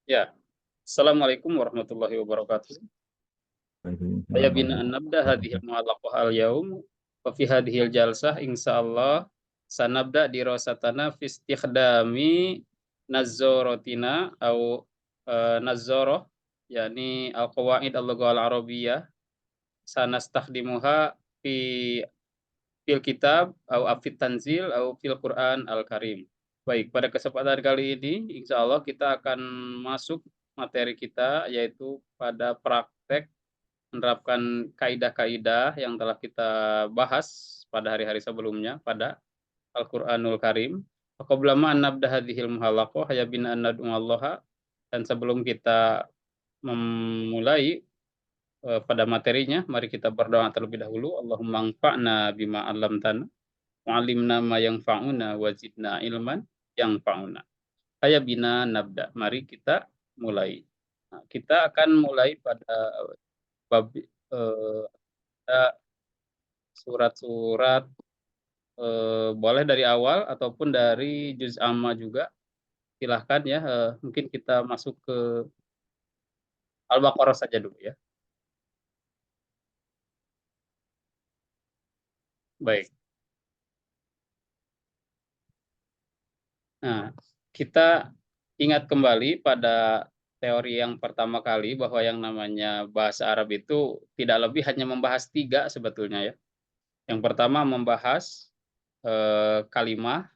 Ya, Assalamualaikum warahmatullahi wabarakatuh. Saya bina an nabda hadhil mu'allaqah al-yaum wa fi hadhil jalsah insyaallah sanabda dirasatana fi istikhdami nazzaratina au nazzarah yakni al-qawaid al-lughah al-arabiyyah sanastakhdimuha fi fil kitab au afit tanzil au fil Quran al-Karim. Baik, pada kesempatan kali ini insya Allah kita akan masuk materi kita yaitu pada praktek menerapkan kaidah-kaidah yang telah kita bahas pada hari-hari sebelumnya pada Al-Qur'anul Karim. Qabla ma an nabda hadhil muhalaqah ya bin an nad'ullaha, dan sebelum kita memulai pada materinya, mari kita berdoa terlebih dahulu. Allahumma anfa'na bima 'allamtana wa'allimna ma yanfa'una wa zidna ilman yanfa'una. Haya bina nabda. Mari kita mulai. Nah, kita akan mulai pada bab surat-surat, boleh dari awal ataupun dari juz amma juga. Silahkan ya, mungkin kita masuk ke Al-Baqarah saja dulu ya. Baik. Nah, kita ingat kembali pada teori yang pertama kali bahwa yang namanya bahasa Arab itu tidak lebih hanya membahas tiga sebetulnya ya. Yang pertama membahas kalimah,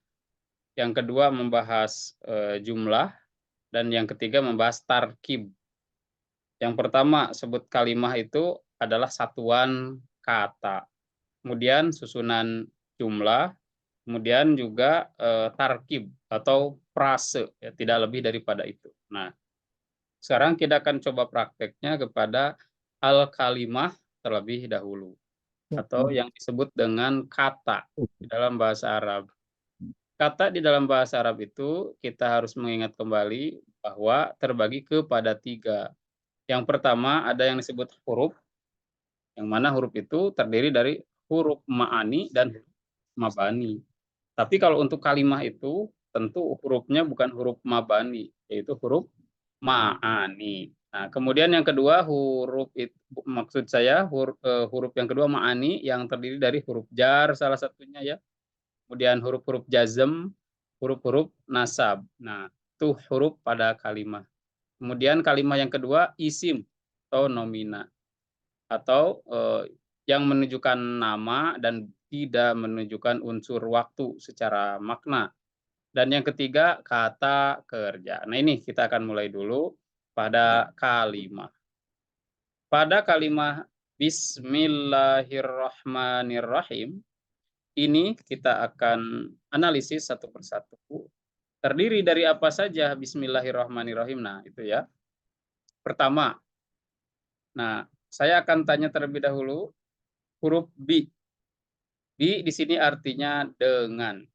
yang kedua membahas jumlah, dan yang ketiga membahas tarkib. Yang pertama sebut kalimah itu adalah satuan kata. Kemudian susunan jumlah, kemudian juga tarkib atau frase, ya, tidak lebih daripada itu. Nah, sekarang kita akan coba prakteknya kepada al-kalimah terlebih dahulu, atau yang disebut dengan kata di dalam bahasa Arab. Kata di dalam bahasa Arab itu kita harus mengingat kembali bahwa terbagi kepada tiga. Yang pertama ada yang disebut huruf, yang mana huruf itu terdiri dari huruf ma'ani dan mabani. Tapi kalau untuk kalimah itu tentu hurufnya bukan huruf mabani, yaitu huruf ma'ani. Nah, kemudian yang kedua huruf itu, maksud saya huruf yang kedua ma'ani yang terdiri dari huruf jar salah satunya ya. Kemudian huruf-huruf jazm, huruf-huruf nasab. Nah, itu huruf pada kalimah. Kemudian kalimah yang kedua isim atau nomina, atau yang menunjukkan nama dan tidak menunjukkan unsur waktu secara makna. Dan yang ketiga kata kerja. Nah, ini kita akan mulai dulu pada kalimah. Pada kalimah Bismillahirrahmanirrahim, ini kita akan analisis satu persatu. Terdiri dari apa saja Bismillahirrahmanirrahim? Nah, itu ya. Pertama, nah, saya akan tanya terlebih dahulu huruf bi. Bi di sini artinya dengan.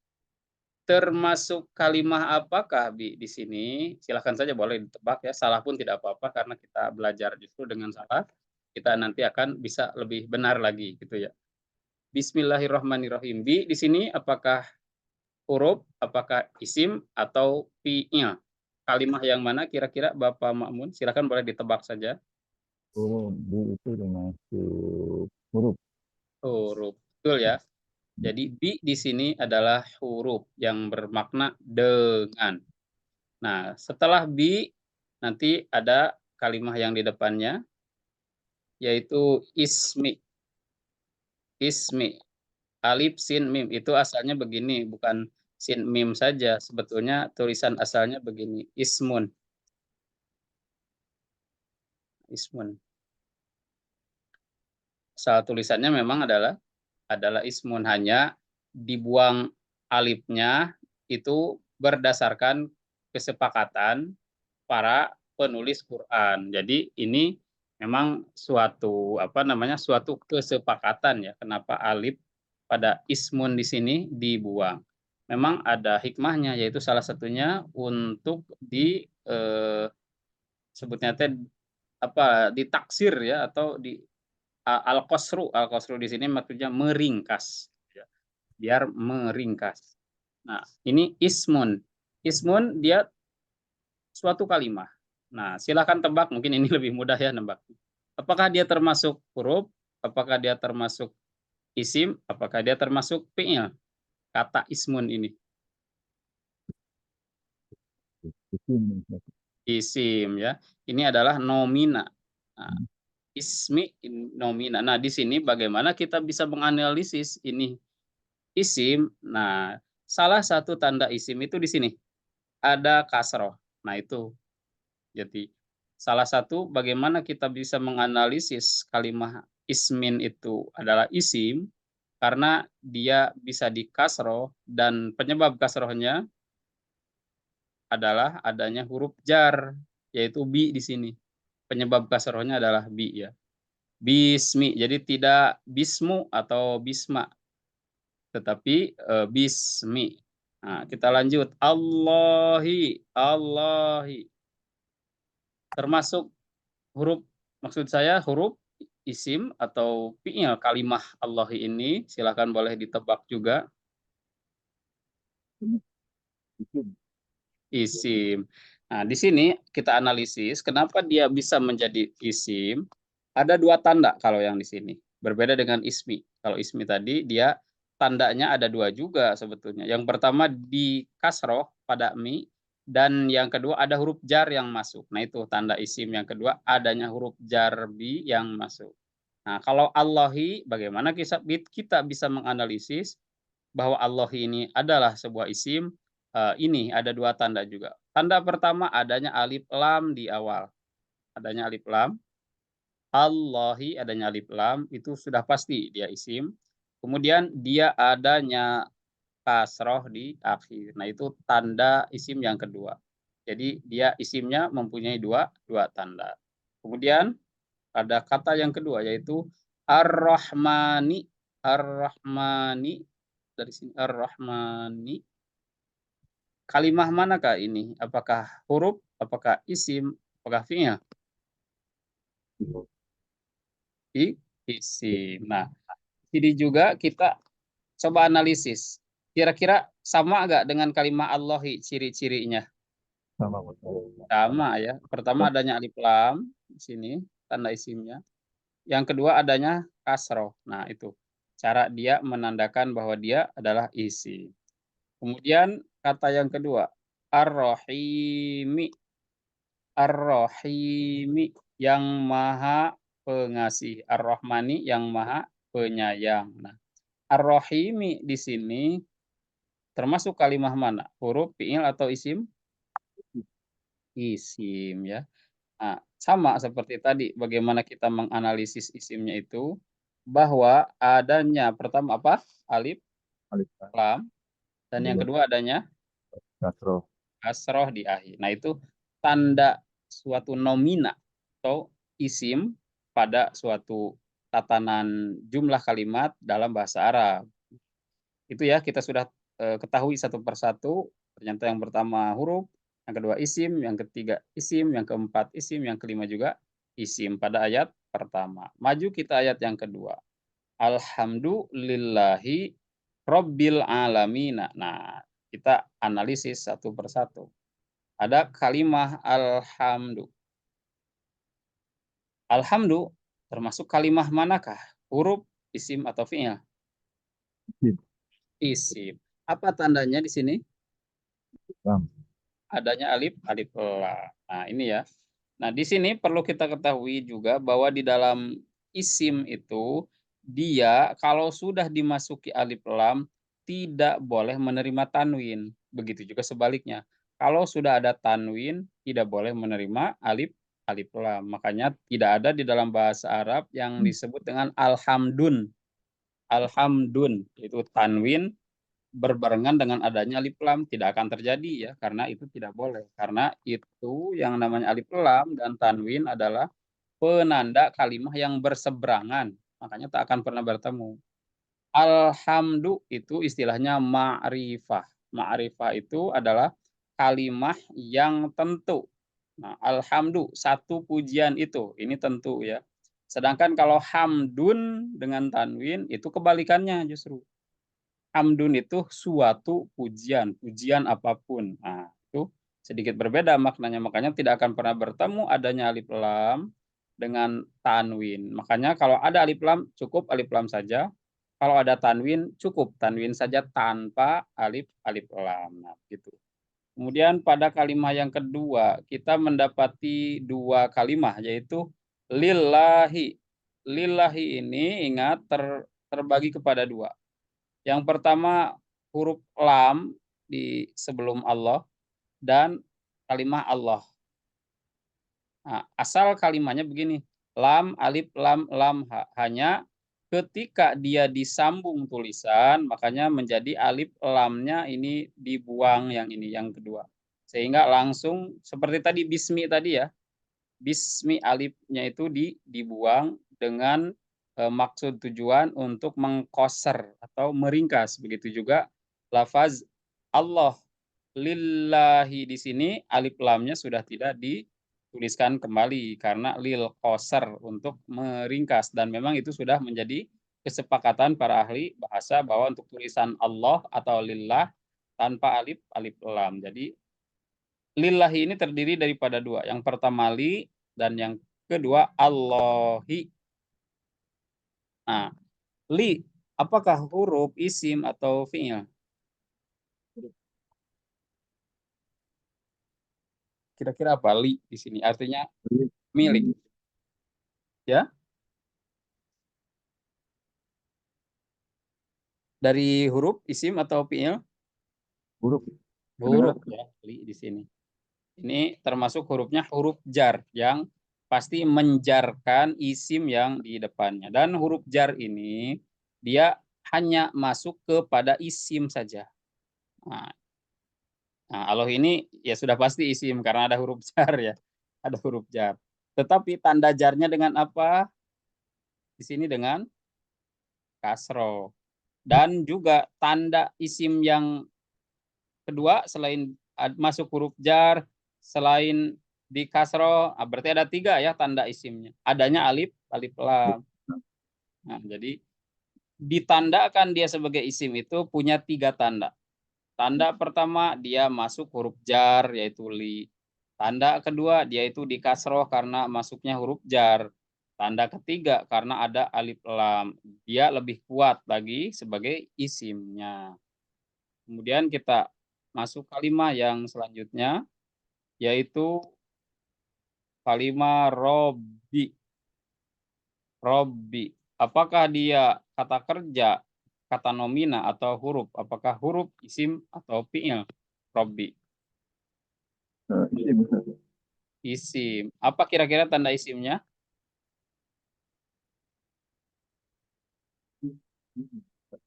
Termasuk kalimah apakah bi di sini? Silahkan saja boleh ditebak ya. Salah pun tidak apa-apa karena kita belajar justru dengan salah kita nanti akan bisa lebih benar lagi gitu ya. Bismillahirrahmanirrahim. Bi di sini apakah huruf, apakah isim atau fi'il? Kalimah yang mana kira-kira Bapak Makmun? Silahkan boleh ditebak saja. Oh, bu itu termasuk huruf. Huruf. Betul ya. Jadi bi di sini adalah huruf yang bermakna dengan. Nah, setelah bi nanti ada kalimah yang di depannya yaitu ismi. Ismi. Alif sin mim itu asalnya begini, bukan sin mim saja. Sebetulnya tulisan asalnya begini, ismun. Ismun. Asal tulisannya memang adalah ismun, hanya dibuang alifnya itu berdasarkan kesepakatan para penulis Quran. Jadi ini memang suatu apa namanya suatu kesepakatan ya kenapa alif pada ismun di sini dibuang. Memang ada hikmahnya yaitu salah satunya untuk di sebutnya teh apa ditaksir ya atau di al-qasru di sini maksudnya meringkas ya, biar meringkas. Nah, ini ismun. Ismun dia suatu kalimah. Nah, silakan tebak, mungkin ini lebih mudah ya nebak. Apakah dia termasuk huruf? Apakah dia termasuk isim? Apakah dia termasuk fi'il? Kata ismun ini. Isim. Isim ya. Ini adalah nomina. Nah, ismi nomina. Nah, di sini bagaimana kita bisa menganalisis ini isim? Nah, salah satu tanda isim itu di sini ada kasroh. Nah, itu. Jadi salah satu bagaimana kita bisa menganalisis kalimat ismin itu adalah isim karena dia bisa dikasroh dan penyebab kasrohnya adalah adanya huruf jar yaitu bi di sini. Penyebab kasrohnya adalah bi ya. Bismi. Jadi tidak bismu atau bisma tetapi bismi. Nah, kita lanjut. Allahi, Allahi. Termasuk huruf maksud saya huruf isim atau fi'il kalimah Allahi ini silakan boleh ditebak juga. Isim. Isim. Nah, di sini kita analisis kenapa dia bisa menjadi isim. Ada dua tanda kalau yang di sini. Berbeda dengan ismi. Kalau ismi tadi dia tandanya ada dua juga sebetulnya. Yang pertama di kasroh pada mi dan yang kedua ada huruf jar yang masuk. Nah, itu tanda isim yang kedua adanya huruf jar bi yang masuk. Nah, kalau Allahi bagaimana kita bisa menganalisis bahwa Allah ini adalah sebuah isim, ini ada dua tanda juga. Tanda pertama adanya alif lam di awal, adanya alif lam, Allahi adanya alif lam itu sudah pasti dia isim. Kemudian dia adanya kasroh di akhir. Nah, itu tanda isim yang kedua. Jadi dia isimnya mempunyai dua dua tanda. Kemudian ada kata yang kedua yaitu Ar-Rahmani. Ar-Rahmani dari sini Ar-Rahmani. Kalimah manakah ini? Apakah huruf? Apakah isim? Apakah fi'il? Isim. Nah, ini juga kita coba analisis. Kira-kira sama nggak dengan kalimah Allahi ciri-cirinya? Sama betul. Sama ya. Pertama adanya alif lam di sini tanda isimnya. Yang kedua adanya kasroh. Nah, itu cara dia menandakan bahwa dia adalah isim. Kemudian kata yang kedua, Ar-Rahimi. Ar-Rahimi yang Maha Pengasih, Ar-Rahmani yang Maha Penyayang. Nah, Ar-Rahimi di sini termasuk kalimah mana? Huruf, fi'il atau isim? Isim ya. Nah, sama seperti tadi bagaimana kita menganalisis isimnya itu bahwa adanya pertama apa? Alif, Alif lam, dan yang dua kedua adanya kasroh. kasroh di akhir. Nah, itu tanda suatu nomina atau isim pada suatu tatanan jumlah kalimat dalam bahasa Arab. Itu ya, kita sudah ketahui satu persatu. Ternyata yang pertama huruf, yang kedua isim, yang ketiga isim, yang keempat isim, yang kelima juga isim pada ayat pertama. Maju kita ayat yang kedua. Alhamdulillahi Rabbil Alamina. Nah, kita analisis satu persatu. Ada kalimah alhamdu. Alhamdu termasuk kalimah manakah? Huruf, isim atau fi'il? Isim. Isim. Apa tandanya di sini? Lam. Adanya alif, alif lam. Nah, ini ya. Nah, di sini perlu kita ketahui juga bahwa di dalam isim itu dia kalau sudah dimasuki alif lam tidak boleh menerima tanwin. Begitu juga sebaliknya. Kalau sudah ada tanwin tidak boleh menerima alif alif lam. Makanya tidak ada di dalam bahasa Arab yang disebut dengan alhamdun. Alhamdun itu tanwin berbarengan dengan adanya alif lam tidak akan terjadi ya karena itu tidak boleh. Karena itu yang namanya alif lam dan tanwin adalah penanda kalimah yang berseberangan. Makanya tak akan pernah bertemu. Alhamdu itu istilahnya ma'rifah. Ma'rifah itu adalah kalimah yang tentu. Nah, alhamdu satu pujian itu, ini tentu ya. Sedangkan kalau hamdun dengan tanwin itu kebalikannya justru. Hamdun itu suatu pujian, pujian apapun. Nah, itu sedikit berbeda maknanya. Makanya tidak akan pernah bertemu adanya alif lam dengan tanwin. Makanya kalau ada alif lam cukup alif lam saja. Kalau ada tanwin cukup tanwin saja tanpa alif lam. Nah, gitu. Kemudian pada kalimat yang kedua kita mendapati dua kalimat yaitu lillahi. Lillahi ini ingat terbagi kepada dua. Yang pertama huruf lam di sebelum Allah dan kalimat Allah. Nah, asal kalimatnya begini, lam, alif, lam, ha. Hanya ketika dia disambung tulisan, makanya menjadi alif lamnya ini dibuang yang ini, yang kedua. Sehingga langsung seperti tadi bismi tadi ya, bismi alifnya itu dibuang dengan maksud tujuan untuk mengkoser atau meringkas. Begitu juga lafaz Allah lillahi di sini alif lamnya sudah tidak dituliskan kembali karena lil qasar untuk meringkas dan memang itu sudah menjadi kesepakatan para ahli bahasa bahwa untuk tulisan Allah atau lillah tanpa alif lam. Jadi lillahi ini terdiri daripada dua. Yang pertama li dan yang kedua Allahi. Nah, li apakah huruf isim atau fi'il? Kira-kira apa li di sini? Artinya milik, ya? Dari huruf isim atau fi'il? Huruf. Huruf Kedengaran? ya, li di sini. Ini termasuk hurufnya huruf jar yang pasti menjarkan isim yang di depannya. Dan huruf jar ini dia hanya masuk kepada isim saja. Nah, Allah ini ya sudah pasti isim karena ada huruf jar ya. Ada huruf jar. Tetapi tanda jarnya dengan apa? Di sini dengan kasro. Dan juga tanda isim yang kedua selain masuk huruf jar, selain di kasro, berarti ada tiga ya tanda isimnya. Adanya alif lam. Nah, jadi ditandakan dia sebagai isim itu punya tiga tanda. Tanda pertama dia masuk huruf jar yaitu li. Tanda kedua dia itu di kasroh karena masuknya huruf jar. Tanda ketiga karena ada alif lam. Dia lebih kuat lagi sebagai isimnya. Kemudian kita masuk kalimat yang selanjutnya yaitu kalimat robbi. Robbi. Apakah dia kata kerja, kata nomina atau huruf? Apakah huruf, isim atau fi'il? Robbi. Isim. Isim. Apa kira-kira tanda isimnya?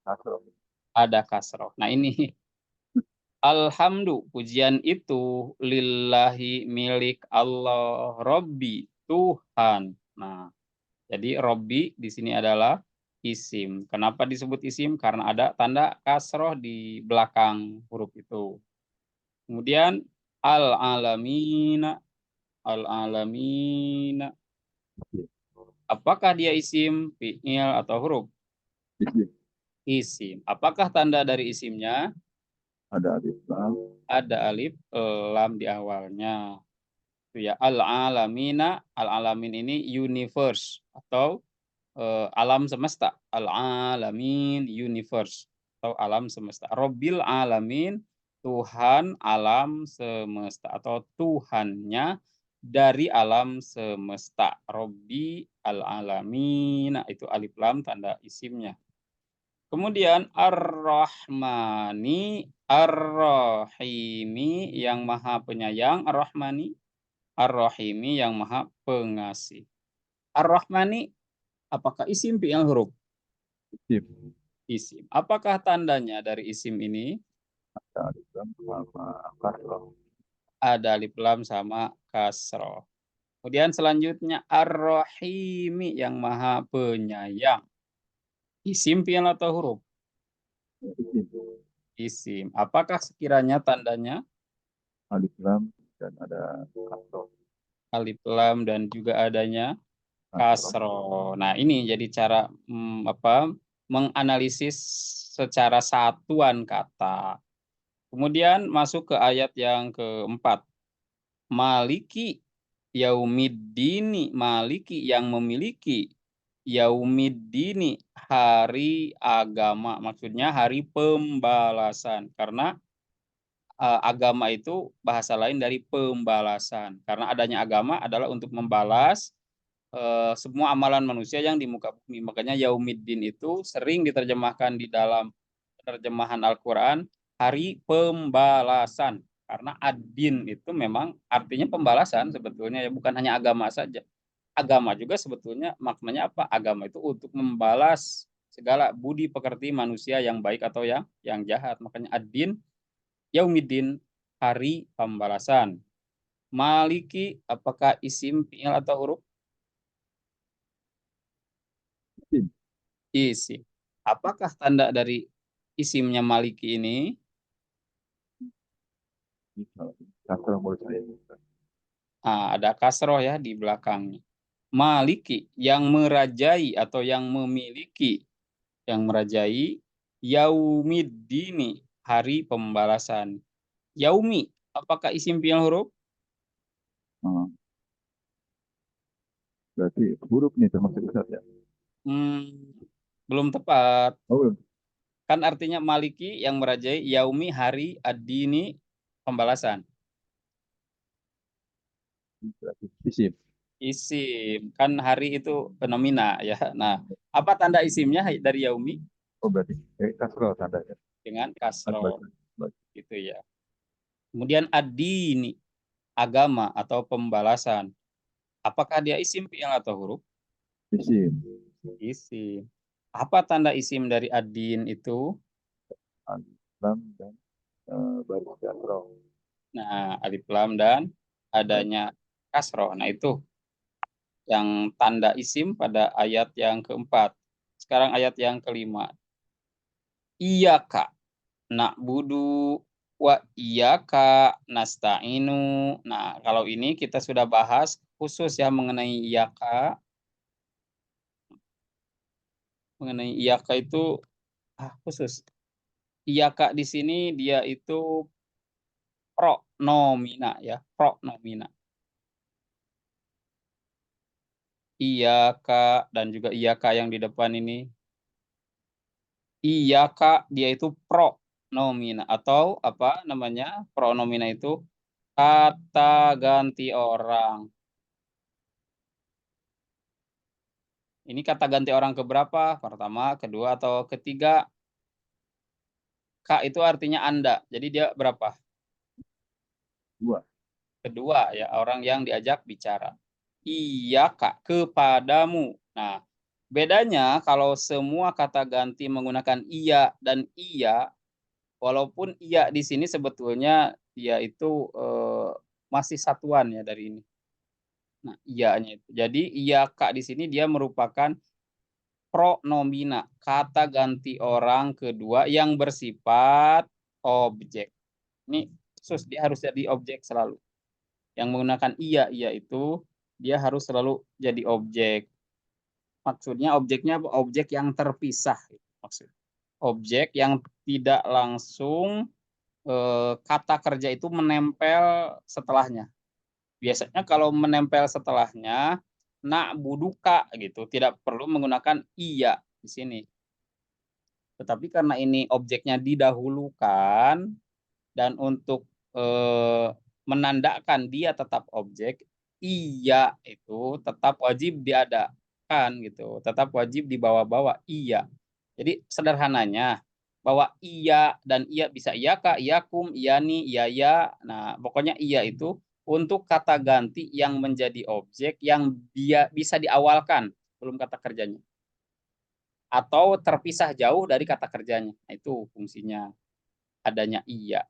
Kasroh. Ada kasroh. Nah ini alhamdu, pujian itu lillahi milik Allah, Robbi, Tuhan. Nah, jadi Robbi di sini adalah isim. Kenapa disebut isim? Karena ada tanda kasroh di belakang huruf itu. Kemudian al-alamina, al-alamina. Apakah dia isim, fi'il atau huruf? Isim. Isim. Apakah tanda dari isimnya? Ada alif lam. Ada alif lam di awalnya. Itu ya al-alamina, al-alamin ini universe atau alam semesta. Al-alamin universe atau alam semesta. Robbil alamin, Tuhan alam semesta atau Tuhannya dari alam semesta. Robbi al-alamin, itu alif lam tanda isimnya. Kemudian Ar-Rahmani, Ar-Rahimi yang maha penyayang, Ar-Rahmani, Ar-Rahimi yang maha pengasih. Ar-Rahmani apakah isim fi'il huruf? Isim. Isim. Apakah tandanya dari isim ini? Ada alif lam sama kasroh. Ada alif lam sama kasroh. Kemudian selanjutnya Ar-Rahimi yang maha penyayang. Isim fi'il atau huruf? Isim. Isim. Apakah sekiranya tandanya? Alif lam dan ada kasroh. Alif lam dan juga adanya kasroh. Nah, ini jadi cara menganalisis secara satuan kata. Kemudian masuk ke ayat yang keempat. Maliki yaumiddini, maliki yang memiliki, yaumiddini hari agama, maksudnya hari pembalasan. Karena agama itu bahasa lain dari pembalasan. Karena adanya agama adalah untuk membalas semua amalan manusia yang di muka bumi. Makanya yaumiddin itu sering diterjemahkan di dalam terjemahan Al-Quran hari pembalasan. Karena ad-din itu memang artinya pembalasan sebetulnya, ya bukan hanya agama saja. Agama juga sebetulnya maknanya apa? Agama itu untuk membalas segala budi pekerti manusia yang baik atau yang jahat. Makanya ad-din yaumiddin hari pembalasan. Maliki apakah isim, fi'il atau huruf? Isim. Isim. Apakah tanda dari isimnya Maliki ini? Kasroh menurut saya. Ada kasroh ya di belakangnya. Maliki yang merajai atau yang memiliki, yang merajai, yaumiddini hari pembalasan. Yaumi apakah isim fi'il huruf? Ah, berarti huruf nih termasuk Ustaz ya. Hmm, belum tepat. Oh, belum. Kan artinya Maliki yang merajai, yaumi hari, ad-dini pembalasan. Berarti isim. Isim kan hari itu fenomena ya. Nah, apa tanda isimnya dari yaumi? Oh, berarti kasroh tandanya. Dengan kasroh Bagus. Bagus. gitu ya. Kemudian ad-dini agama atau pembalasan. Apakah dia isim, fi'il atau huruf? Isim. Isim. Apa tanda isim dari ad-din itu? Alif, lam, dan baris kasroh. Nah, alif lam dan adanya kasroh. Nah, itu yang tanda isim pada ayat yang keempat. Sekarang ayat yang kelima. Iyaka na'budu wa iyyaka nasta'inu. Nah, kalau ini kita sudah bahas khusus ya mengenai iyyaka. Mengenai iyyaka itu khusus. Iyyaka di sini dia itu pronomina ya, pronomina. Iyyaka dan juga iyyaka yang di depan ini. Iyyaka dia itu pronomina atau apa namanya? Pronomina itu kata ganti orang. Ini kata ganti orang keberapa? Pertama, kedua, atau ketiga? Kak itu artinya Anda. Jadi dia berapa? Dua. Kedua ya, orang yang diajak bicara. Iya Kak, kepadamu. Nah, bedanya kalau semua kata ganti menggunakan iya dan iya, walaupun iya di sini sebetulnya dia itu masih satuan ya dari ini. Nah, iyanya itu. Jadi iya Kak di sini dia merupakan pronomina, kata ganti orang kedua yang bersifat objek. Ini khusus dia harus jadi objek selalu. Yang menggunakan iya itu dia harus selalu jadi objek. Maksudnya objeknya objek yang terpisah gitu, maksud. Objek yang tidak langsung kata kerja itu menempel setelahnya. Biasanya kalau menempel setelahnya nak buduka gitu, tidak perlu menggunakan iya di sini. Tetapi karena ini objeknya didahulukan dan untuk menandakan dia tetap objek, iya itu tetap wajib diadakan gitu, tetap wajib dibawa-bawa iya. Jadi sederhananya bahwa iya dan iya bisa iya kak, iya kum, iya nih, iya ya. Nah, pokoknya iya itu untuk kata ganti yang menjadi objek yang dia bisa diawalkan belum kata kerjanya atau terpisah jauh dari kata kerjanya. Nah, itu fungsinya adanya iya.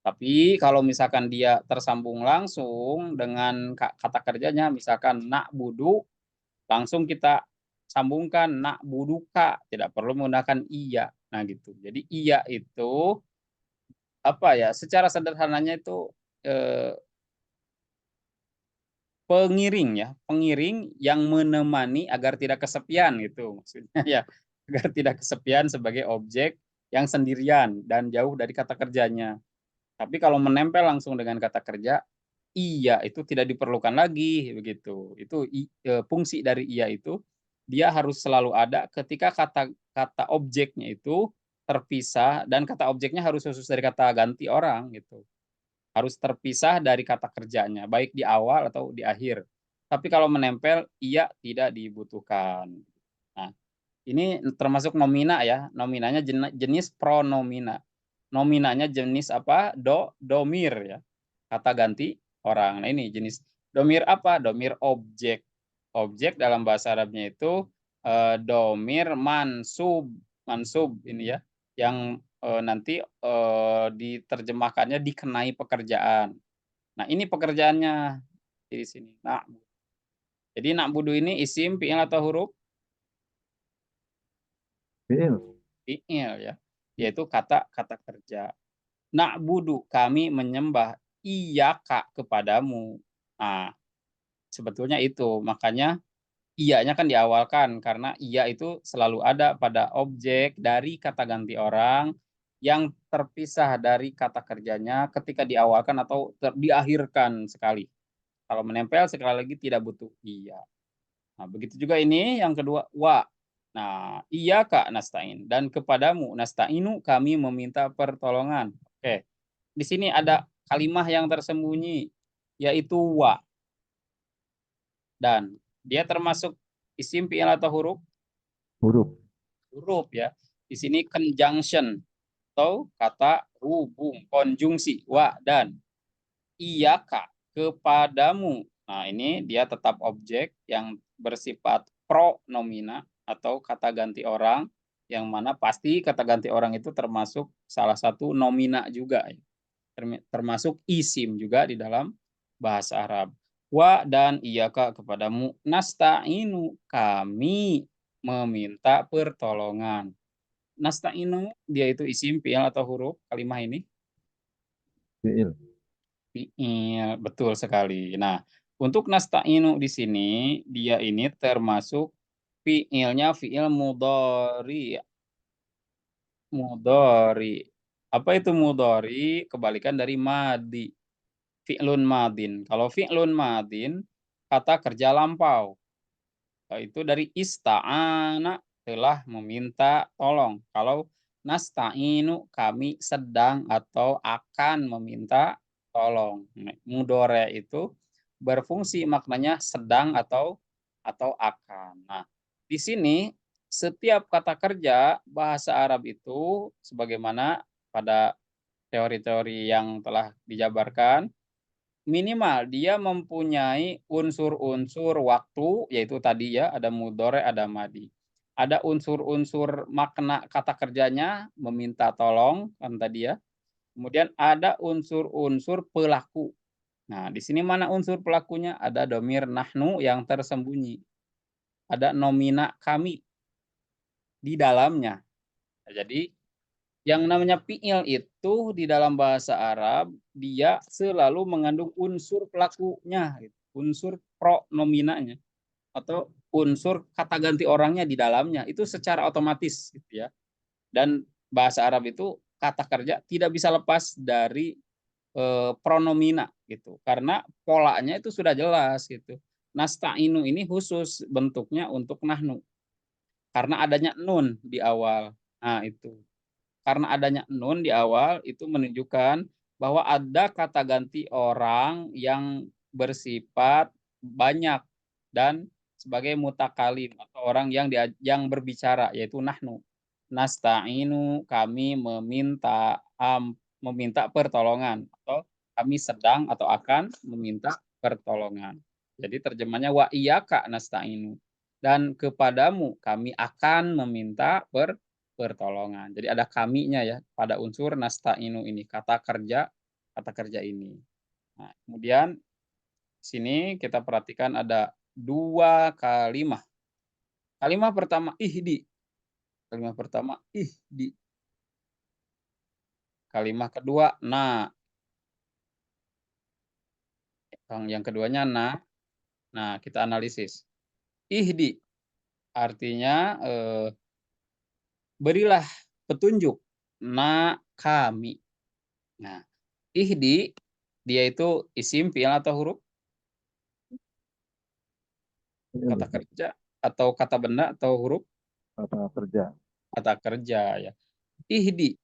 Tapi kalau misalkan dia tersambung langsung dengan kata kerjanya, misalkan nak budu, langsung kita sambungkan nak buduka, tidak perlu menggunakan iya. Nah gitu. Jadi iya itu apa ya? Secara sederhananya itu eh, pengiring ya, pengiring yang menemani agar tidak kesepian gitu maksudnya ya, agar tidak kesepian sebagai objek yang sendirian dan jauh dari kata kerjanya. Tapi kalau menempel langsung dengan kata kerja iya itu tidak diperlukan lagi begitu. Itu fungsi dari iya itu dia harus selalu ada ketika kata kata objeknya itu terpisah dan kata objeknya harus khusus dari kata ganti orang gitu. Harus terpisah dari kata kerjanya, baik di awal atau di akhir. Tapi kalau menempel, iya tidak dibutuhkan. Nah, ini termasuk nomina ya, nominanya jenis pronomina. Nominanya jenis apa? Domir ya, kata ganti orang. Nah ini jenis domir apa? Domir objek. Objek dalam bahasa Arabnya itu domir mansub, mansub ini ya, yang nanti diterjemahkannya dikenai pekerjaan. Nah ini pekerjaannya di sini. Nah, jadi na'budu ini isim, fi'il atau huruf? Fiil. Fi'il ya, yaitu kata kerja. Na'budu, kami menyembah, iyyaka, kepadamu. Nah, sebetulnya itu, makanya iyanya kan diawalkan karena iya itu selalu ada pada objek dari kata ganti orang yang terpisah dari kata kerjanya ketika diawalkan atau diakhirkan sekali. Kalau menempel sekali lagi tidak butuh iya. Nah, begitu juga ini yang kedua wa. Nah, iya Kak nasta'in dan kepadamu nasta'inu kami meminta pertolongan. Oke. Di sini ada kalimah yang tersembunyi yaitu wa dan dia termasuk isim fi'il atau huruf? Huruf. Huruf ya. Di sini conjunction atau kata hubung, konjungsi wa dan iyaka kepadamu. Nah, ini dia tetap objek yang bersifat pronomina atau kata ganti orang yang mana pasti kata ganti orang itu termasuk salah satu nomina juga ya. Termasuk isim juga di dalam bahasa Arab. Wa dan iyaka kepadamu nasta'inu kami meminta pertolongan. Nasta'inu dia itu isim fi'il atau huruf kalimah ini? Fiil. Fi'il, betul sekali. Nah, untuk nasta'inu di sini dia ini termasuk fi'ilnya fi'il mudhari. Mudhari. Apa itu mudhari? Kebalikan dari madi. Fi'lun madin. Kalau fi'lun madin kata kerja lampau. Itu dari ista'ana telah meminta tolong. Kalau nasta'inu kami sedang atau akan meminta tolong. Mudore itu berfungsi maknanya sedang atau akan. Nah, di sini setiap kata kerja bahasa Arab itu sebagaimana pada teori-teori yang telah dijabarkan minimal dia mempunyai unsur-unsur waktu, yaitu tadi ya, ada mudhore, ada madi. Ada unsur-unsur makna kata kerjanya, meminta tolong, kan tadi ya. Kemudian ada unsur-unsur pelaku. Nah, di sini mana unsur pelakunya? Ada domir nahnu yang tersembunyi. Ada nomina kami di dalamnya. Nah, jadi yang namanya fi'il itu di dalam bahasa Arab, dia selalu mengandung unsur pelakunya, gitu, unsur pronominanya, atau unsur kata ganti orangnya di dalamnya, itu secara otomatis gitu ya. Dan bahasa Arab itu kata kerja tidak bisa lepas dari pronomina gitu, karena polanya itu sudah jelas gitu. Nasta'inu ini khusus bentuknya untuk nahnu, karena adanya nun di awal. Nah itu. Karena adanya nun di awal itu menunjukkan bahwa ada kata ganti orang yang bersifat banyak dan sebagai mutakalim atau orang yang berbicara yaitu nahnu. Nasta'inu kami meminta pertolongan atau kami sedang atau akan meminta pertolongan. Jadi terjemahnya wa iyyaka nasta'inu dan kepadamu kami akan meminta pertolongan. Jadi ada kaminya ya pada unsur nasta'inu ini, kata kerja ini. Nah, kemudian sini kita perhatikan ada dua kalimah. Kalimah pertama ihdi. Kalimah pertama ihdi. Kalimah kedua na. Yang keduanya na. Nah, kita analisis. Ihdi artinya berilah petunjuk na kami. Nah, ihdi Dia itu isim, fi'il atau huruf? Kata kerja atau kata benda atau huruf? Kata kerja. Kata kerja ya. Ihdi,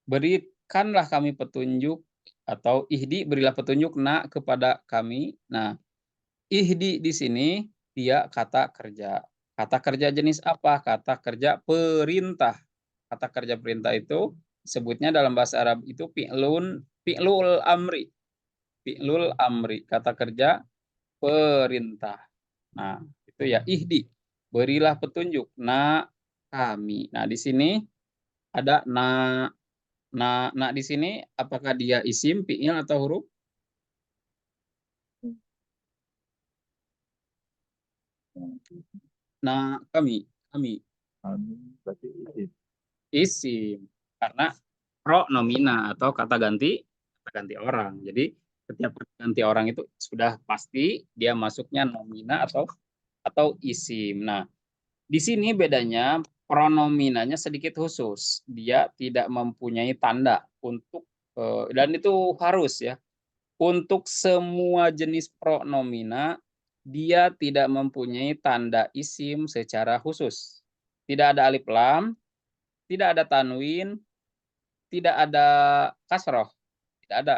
berikanlah kami petunjuk, atau ihdi, berilah petunjuk nak kepada kami. Nah, ihdi di sini dia kata kerja. Kata kerja jenis apa? Kata kerja perintah. Kata kerja perintah itu sebutnya dalam bahasa Arab itu fi'lul amri. Fi'lul amri, kata kerja perintah. Nah, itu ya ihdi. Berilah petunjuk nak kami. Nah, di sini ada nak. Nah, di sini apakah dia isim, fi'il atau huruf? Nah, kami Kami berarti isim. isim karena pronomina atau kata ganti orang. Jadi setiap kata ganti orang itu sudah pasti dia masuknya nomina atau isim. Nah, di sini bedanya pronominanya sedikit khusus. Dia tidak mempunyai tanda untuk dan itu harus ya. Untuk semua jenis pronomina dia tidak mempunyai tanda isim secara khusus. Tidak ada alif lam, tidak ada tanwin, tidak ada kasroh, tidak ada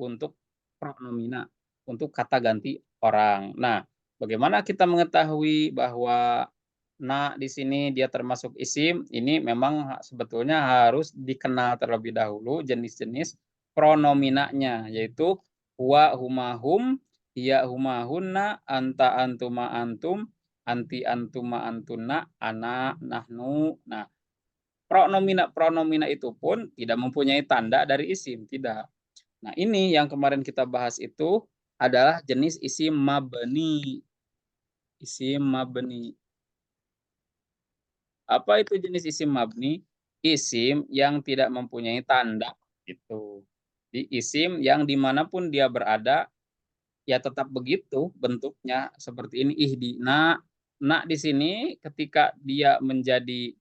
untuk pronomina, untuk kata ganti orang. Nah, bagaimana kita mengetahui bahwa na di sini dia termasuk isim? Ini memang sebetulnya harus dikenal terlebih dahulu jenis-jenis pronominanya, yaitu huwa, huma, hum, hiya, huma, hunna, anta, antuma, antum, anti, antuma, antuna, ana, nahnu. Nah, pronomina itu pun tidak mempunyai tanda dari isim, tidak. Nah, ini yang kemarin kita bahas itu adalah jenis isim mabni. Isim mabni. Apa itu jenis isim mabni? Isim yang tidak mempunyai tanda. Itu. Di isim yang dimanapun dia berada, ya tetap begitu bentuknya. Seperti ini ihdi. Nah, di sini ketika dia menjadi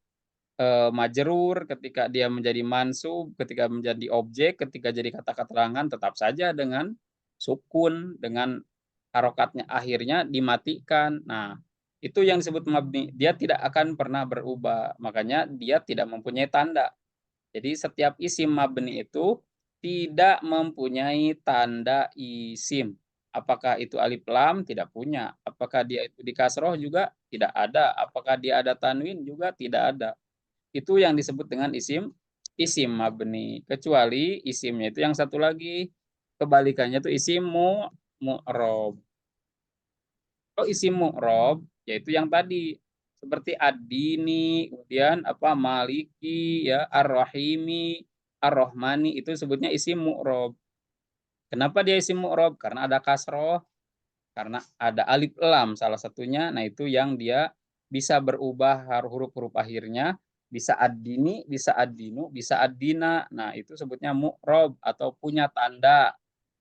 majrur, ketika dia menjadi mansub, ketika menjadi objek, ketika jadi kata keterangan tetap saja dengan sukun, dengan harokatnya akhirnya dimatikan. Nah, itu yang disebut mabni. Dia tidak akan pernah berubah. Makanya dia tidak mempunyai tanda. Jadi setiap isim mabni itu tidak mempunyai tanda isim. Apakah itu alif lam? Tidak punya. Apakah dia itu di kasroh juga? Tidak ada. Apakah dia ada tanwin? Juga tidak ada. Itu yang disebut dengan isim mabni. Kecuali isimnya itu yang satu lagi, kebalikannya itu isim mu'rob. Kalau isim mu'rob yaitu yang tadi seperti ad-dini, kemudian apa maliki ya, ar-rahimi, ar-rahmani, itu sebutnya isim mu'rob. Kenapa dia isim mu'rob? Karena ada kasroh, karena ada alif lam salah satunya. Nah, itu yang dia bisa berubah huruf-huruf akhirnya, bisa ad-dini, bisa ad-dinu, bisa ad-dina. Nah, itu sebutnya mu'rob atau punya tanda.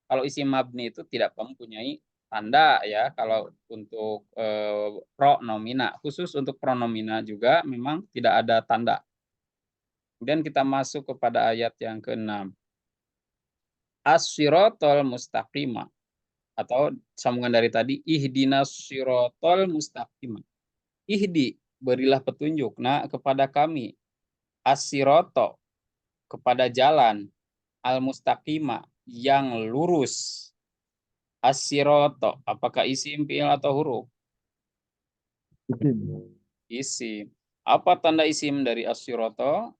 Kalau isim mabni itu tidak mempunyai tanda ya. Kalau untuk pronomina, khusus untuk pronomina juga memang tidak ada tanda. Kemudian kita masuk kepada ayat yang ke-6. As-siratal mustaqimah, atau sambungan dari tadi ihdinas sirotol mustaqim. Ihdi, berilah petunjuk kepada kami, asiroto, kepada jalan, al mustaqima, yang lurus. Asiroto, apakah isim, fi'il atau huruf? Isim. Isim. Apa tanda isim dari asiroto?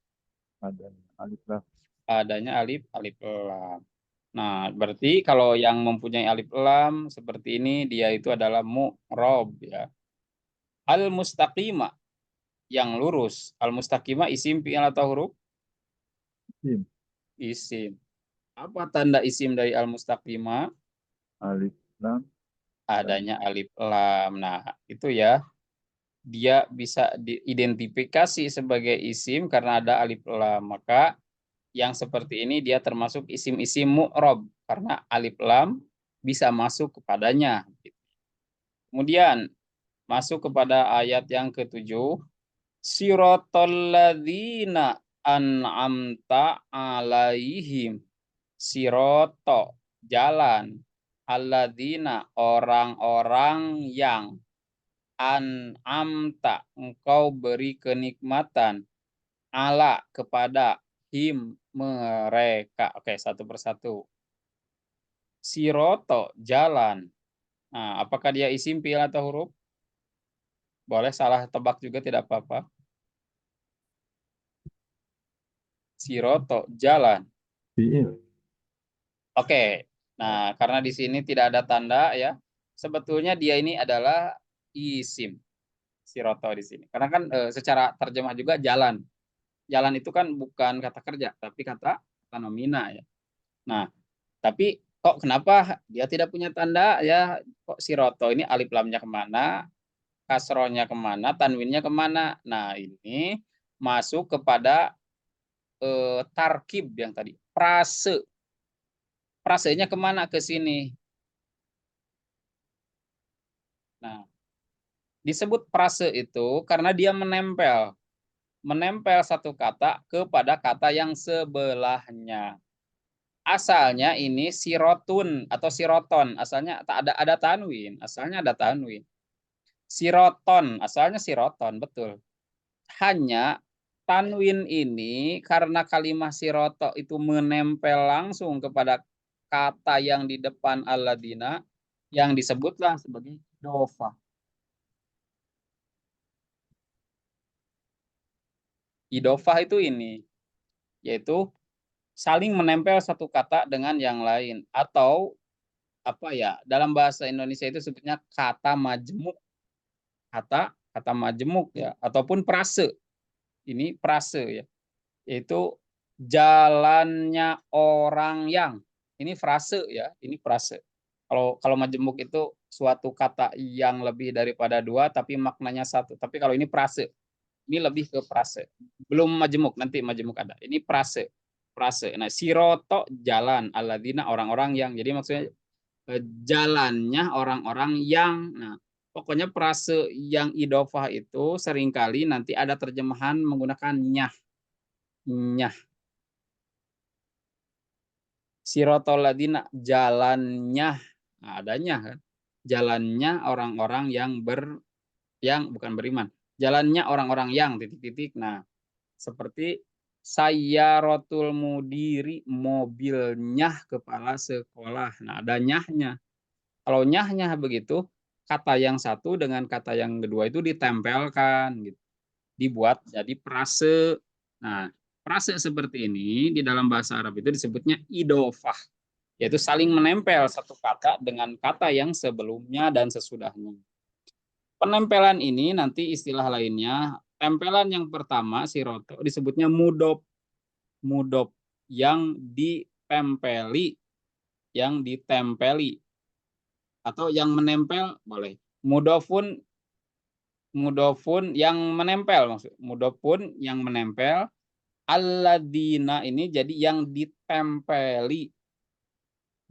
Ada alif lam. Adanya alif lam. Nah, berarti kalau yang mempunyai alif lam seperti ini dia itu adalah mu'rob ya. Al mustaqima, yang lurus. Al mustaqima isim, fi'il atau huruf? Isim. Isim. Apa tanda isim dari al mustaqima? Alif lam. Dan Adanya alif lam. Nah, itu ya. Dia bisa diidentifikasi sebagai isim karena ada alif lam. Maka yang seperti ini dia termasuk isim-isim mu'rob karena alif lam bisa masuk kepadanya. Kemudian masuk kepada ayat yang ke-7. Siratal ladzina an'amta alaihim. Siroto. jalan. Alladzina orang-orang yang an'amta engkau beri kenikmatan ala kepada him mereka. Oke, satu persatu. Siroto jalan. Nah, apakah dia isim, fiil atau huruf? Boleh salah tebak juga tidak apa-apa. Siroto jalan. Fiil. Oke. Nah, karena di sini tidak ada tanda ya. Sebetulnya dia ini adalah isim. Siroto di sini. Karena kan secara terjemah juga jalan. Jalan itu kan bukan kata kerja, tapi kata nomina ya. Nah, tapi kok kenapa dia tidak punya tanda ya? Kok siroto ini alif lamnya kemana? Kasrohnya kemana? Tanwinnya kemana? Nah, ini masuk kepada tarkib yang tadi. Prase. Prasenya kemana ke sini? Nah, disebut prase itu karena dia menempel. Menempel satu kata kepada kata yang sebelahnya. Asalnya ini sirotun atau siroton. Asalnya tak ada tanwin. Asalnya ada tanwin. Siroton. Asalnya siroton. Betul. Hanya tanwin ini karena kalimat siroto itu menempel langsung kepada kata yang di depan alladzina yang disebutlah sebagai idofah. Idofah itu ini, yaitu saling menempel satu kata dengan yang lain atau apa ya, dalam bahasa Indonesia itu sebutnya kata majemuk, kata majemuk ya, ataupun prase. Ini prase ya, yaitu jalannya orang yang. Ini frase ya, ini frase. Kalau majemuk itu suatu kata yang lebih daripada dua tapi maknanya satu. Tapi kalau ini prase, ini lebih ke prase. Belum majemuk, nanti majemuk ada. Ini prase. Prase. Nah, siroto jalan, alladzina orang-orang yang. Jadi maksudnya jalannya orang-orang yang. Nah, pokoknya prase yang idofah itu seringkali nanti ada terjemahan menggunakan nyah. Nyah. Sirotol ladina jalannya, nah, adanya kan, jalannya orang-orang yang bukan beriman, jalannya orang-orang yang titik-titik. Nah, seperti saya rotul mudiri mobilnya kepala sekolah. Nah, ada nyahnya. Kalau nyahnya begitu, kata yang satu dengan kata yang kedua itu ditempelkan, gitu, dibuat jadi prase. Nah, prase seperti ini di dalam bahasa Arab itu disebutnya idofah, yaitu saling menempel satu kata dengan kata yang sebelumnya dan sesudahnya. Penempelan ini nanti istilah lainnya, tempelan yang pertama siroto disebutnya mudop. Mudop yang ditempeli, atau yang menempel boleh. Mudofun, mudofun yang menempel, maksud mudofun yang menempel. Alladzina ini jadi yang ditempeli.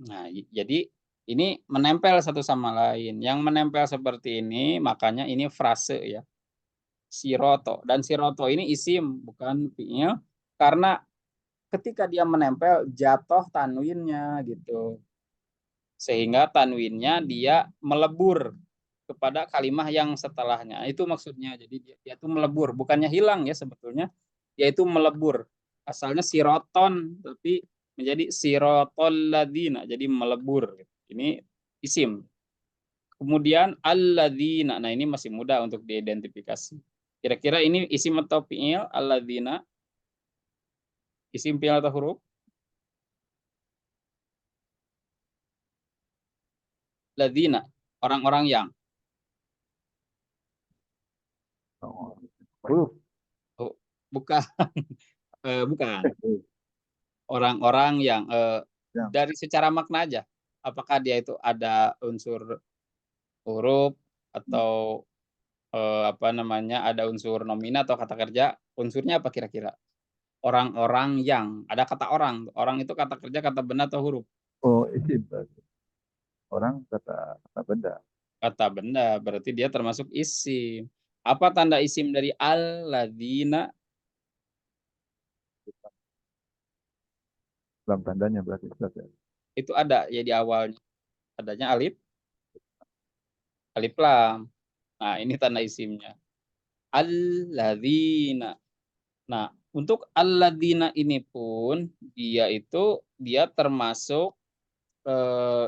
Nah, jadi ini menempel satu sama lain. Yang menempel seperti ini, makanya ini frase ya. Siroto. Dan siroto ini isim, bukan fi'il. Karena ketika dia menempel, jatuh tanwinnya gitu. Sehingga tanwinnya dia melebur kepada kalimat yang setelahnya. Itu maksudnya. Jadi dia itu melebur. Bukannya hilang ya sebetulnya. Yaitu melebur. Asalnya siroton, tapi menjadi sirotol ladina, jadi melebur. Ini isim. Kemudian alladzina, nah ini masih mudah untuk diidentifikasi. Kira-kira ini isim atau fi'il? Alladzina, isim, fi'il atau huruf? Ladzina, orang-orang yang. Huruf. Oh, bukan, bukan. Huruf. Orang-orang yang Ya. dari secara makna aja. Apakah dia itu ada unsur huruf atau apa namanya, ada unsur nomina atau kata kerja? Unsurnya apa kira-kira? Orang-orang yang, ada kata orang. Orang itu kata kerja, kata benda atau huruf? Oh, isim berarti. Orang kata benda. Kata benda, berarti dia termasuk isim. Apa tanda isim dari alladzina? Dalam tandanya berarti Ustaz ya. itu ada ya di awalnya. Adanya alif lam. Nah, ini tanda isimnya. Alladzina. Nah, untuk alladzina ini pun dia termasuk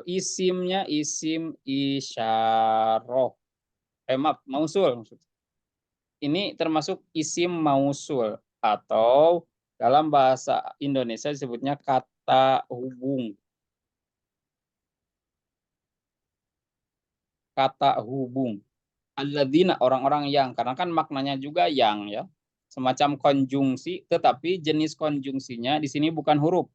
isimnya isim isyarah. Maaf, mausul. Ini termasuk isim mausul atau dalam bahasa Indonesia disebutnya kata hubung. Kata hubung. Alladzina, orang-orang yang, karena kan maknanya juga yang ya. Semacam konjungsi, tetapi jenis konjungsinya di sini bukan huruf.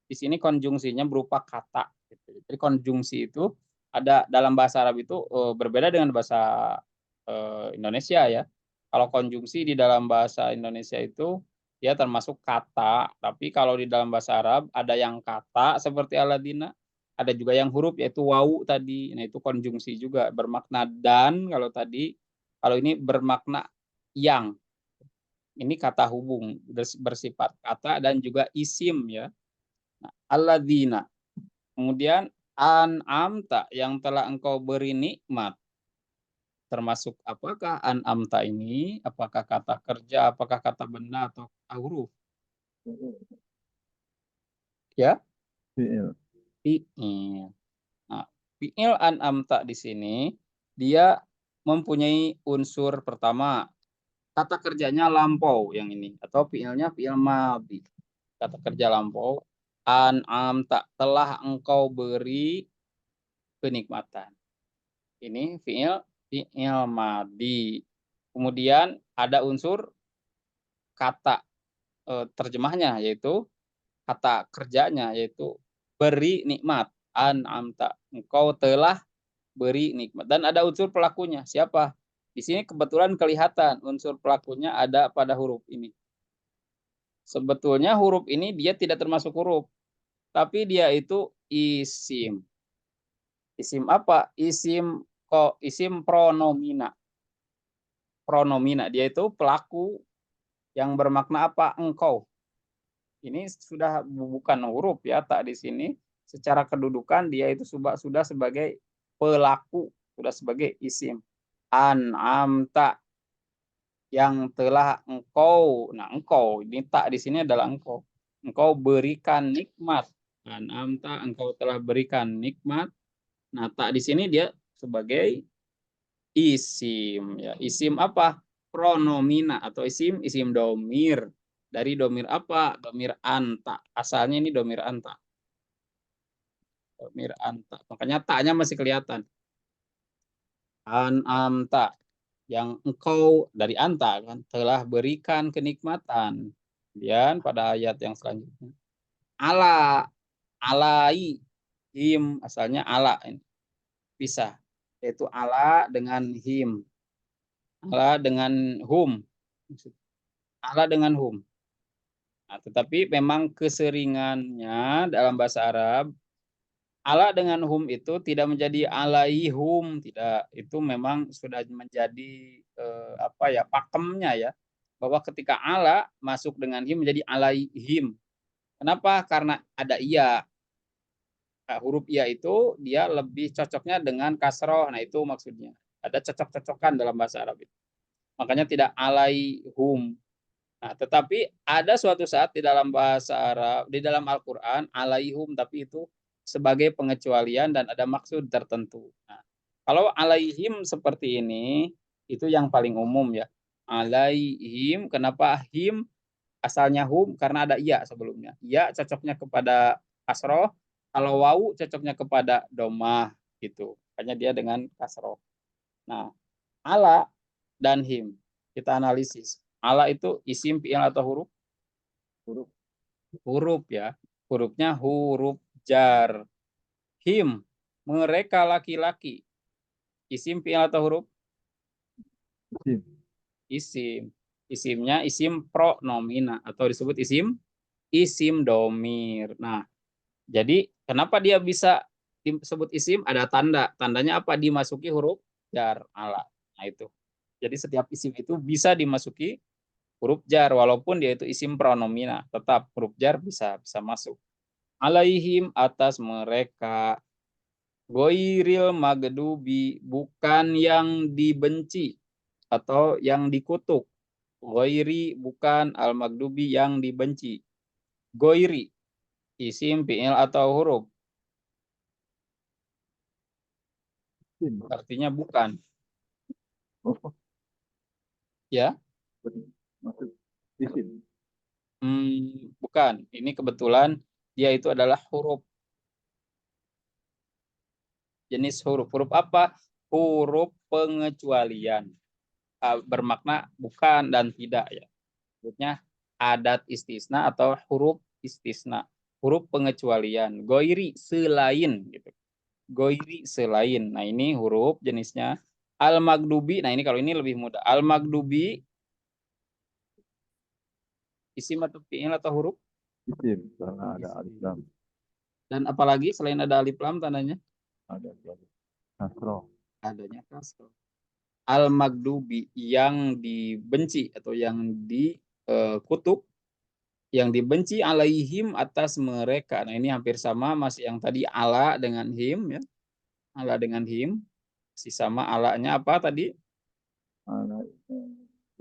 Di sini konjungsinya berupa kata. Jadi konjungsi itu ada dalam bahasa Arab itu berbeda dengan bahasa Indonesia ya. Kalau konjungsi di dalam bahasa Indonesia itu dia termasuk kata, tapi kalau di dalam bahasa Arab ada yang kata seperti aladina, ada juga yang huruf yaitu wau tadi. Nah, itu konjungsi juga bermakna dan kalau tadi, kalau ini bermakna yang. Ini kata hubung bersifat kata dan juga isim ya. Nah, alladzina. Kemudian an'amta yang telah engkau beri nikmat. Termasuk apakah an'amta ini? Apakah kata kerja, apakah kata benda atau huruf? Ya, Fi'il. fi'il. Nah, fi'il an'amta di sini dia mempunyai unsur pertama kata kerjanya lampau yang ini atau fi'ilnya fi'il madhi. Kata kerja lampau an'amta telah engkau beri kenikmatan. Ini fi'il madhi. Kemudian ada unsur kata terjemahnya yaitu kata kerjanya yaitu beri nikmat. An'amta, engkau telah beri nikmat. Dan ada unsur pelakunya. Siapa? Di sini kebetulan kelihatan unsur pelakunya ada pada huruf ini. Sebetulnya huruf ini dia tidak termasuk huruf, tapi dia itu isim. Isim apa? Isim pronomina. Pronomina dia itu pelaku yang bermakna apa? Engkau. Ini sudah bukan huruf ya, tak di sini. Secara kedudukan dia itu sudah sebagai pelaku, sudah sebagai isim. An'amta yang telah engkau. Nah, engkau ini tak di sini adalah engkau. Engkau berikan nikmat. An'amta engkau telah berikan nikmat. Nah, tak di sini dia sebagai isim ya. Isim apa? Pronomina atau isim domir. Dari domir apa? Domir anta. Asalnya ini domir anta. Domir anta. Makanya taknya masih kelihatan. An'amta yang engkau dari anta kan telah berikan kenikmatan. Kemudian pada ayat yang selanjutnya ala alai him asalnya ala ini pisah yaitu ala dengan him ala dengan hum ala dengan hum. Nah, tetapi memang keseringannya dalam bahasa Arab ala dengan hum itu tidak menjadi alaihum, tidak. Itu memang sudah menjadi apa ya, pakemnya ya. Bahwa ketika ala masuk dengan him menjadi alaihim. Kenapa? Karena ada iya. Nah, huruf iya itu dia lebih cocoknya dengan kasroh. Nah, itu maksudnya. Ada cocok-cocokan dalam bahasa Arab itu. Makanya tidak alaihum. Nah, tetapi ada suatu saat di dalam bahasa Arab, di dalam Al-Qur'an alaihum tapi itu sebagai pengecualian dan ada maksud tertentu. Nah, kalau alaihim seperti ini itu yang paling umum ya. Alaihim, kenapa him asalnya hum karena ada iya sebelumnya. Iya cocoknya kepada kasroh, kalau wau cocoknya kepada domah gitu. Makanya dia dengan kasroh. Nah, ala dan him kita analisis. Ala itu isim fi'il atau huruf? Huruf. Huruf ya. Hurufnya huruf jar. Him, mereka laki-laki. Isim fi'il atau huruf? Isim. Isim. Isimnya isim pronomina atau disebut isim domir. Nah, jadi kenapa dia bisa disebut isim? Ada tanda. Tandanya apa? Dimasuki huruf jar ala. Nah, itu. Jadi setiap isim itu bisa dimasuki huruf jar walaupun dia itu isim pronomina, tetap huruf jar bisa masuk. alaihim atas mereka, goiril magdubi bukan yang dibenci atau yang dikutuk, goiri bukan al magdubi yang dibenci, goiri isim fiil atau huruf, Isim. artinya bukan Oh, ya. maksud isim. Bukan, ini kebetulan dia itu adalah huruf, jenis huruf. Huruf apa? Huruf pengecualian. Bermakna bukan dan tidak ya. Maksudnya adat istisna atau huruf istisna. Huruf pengecualian. Goiri selain gitu. Goiri selain. Nah, ini huruf jenisnya al-magdubi. Nah, ini kalau ini lebih mudah. Al-magdubi isim atau fi'il atau huruf? Isim karena ada alif Isim. lam, Dan apalagi selain ada alif lam tandanya? ada kasroh. Adanya kasroh. Al-magdubi yang dibenci atau yang dikutuk, yang dibenci alaihim atas mereka. Nah, ini hampir sama masih yang tadi ala dengan him ya. Ala dengan him masih sama, alanya apa tadi? Ada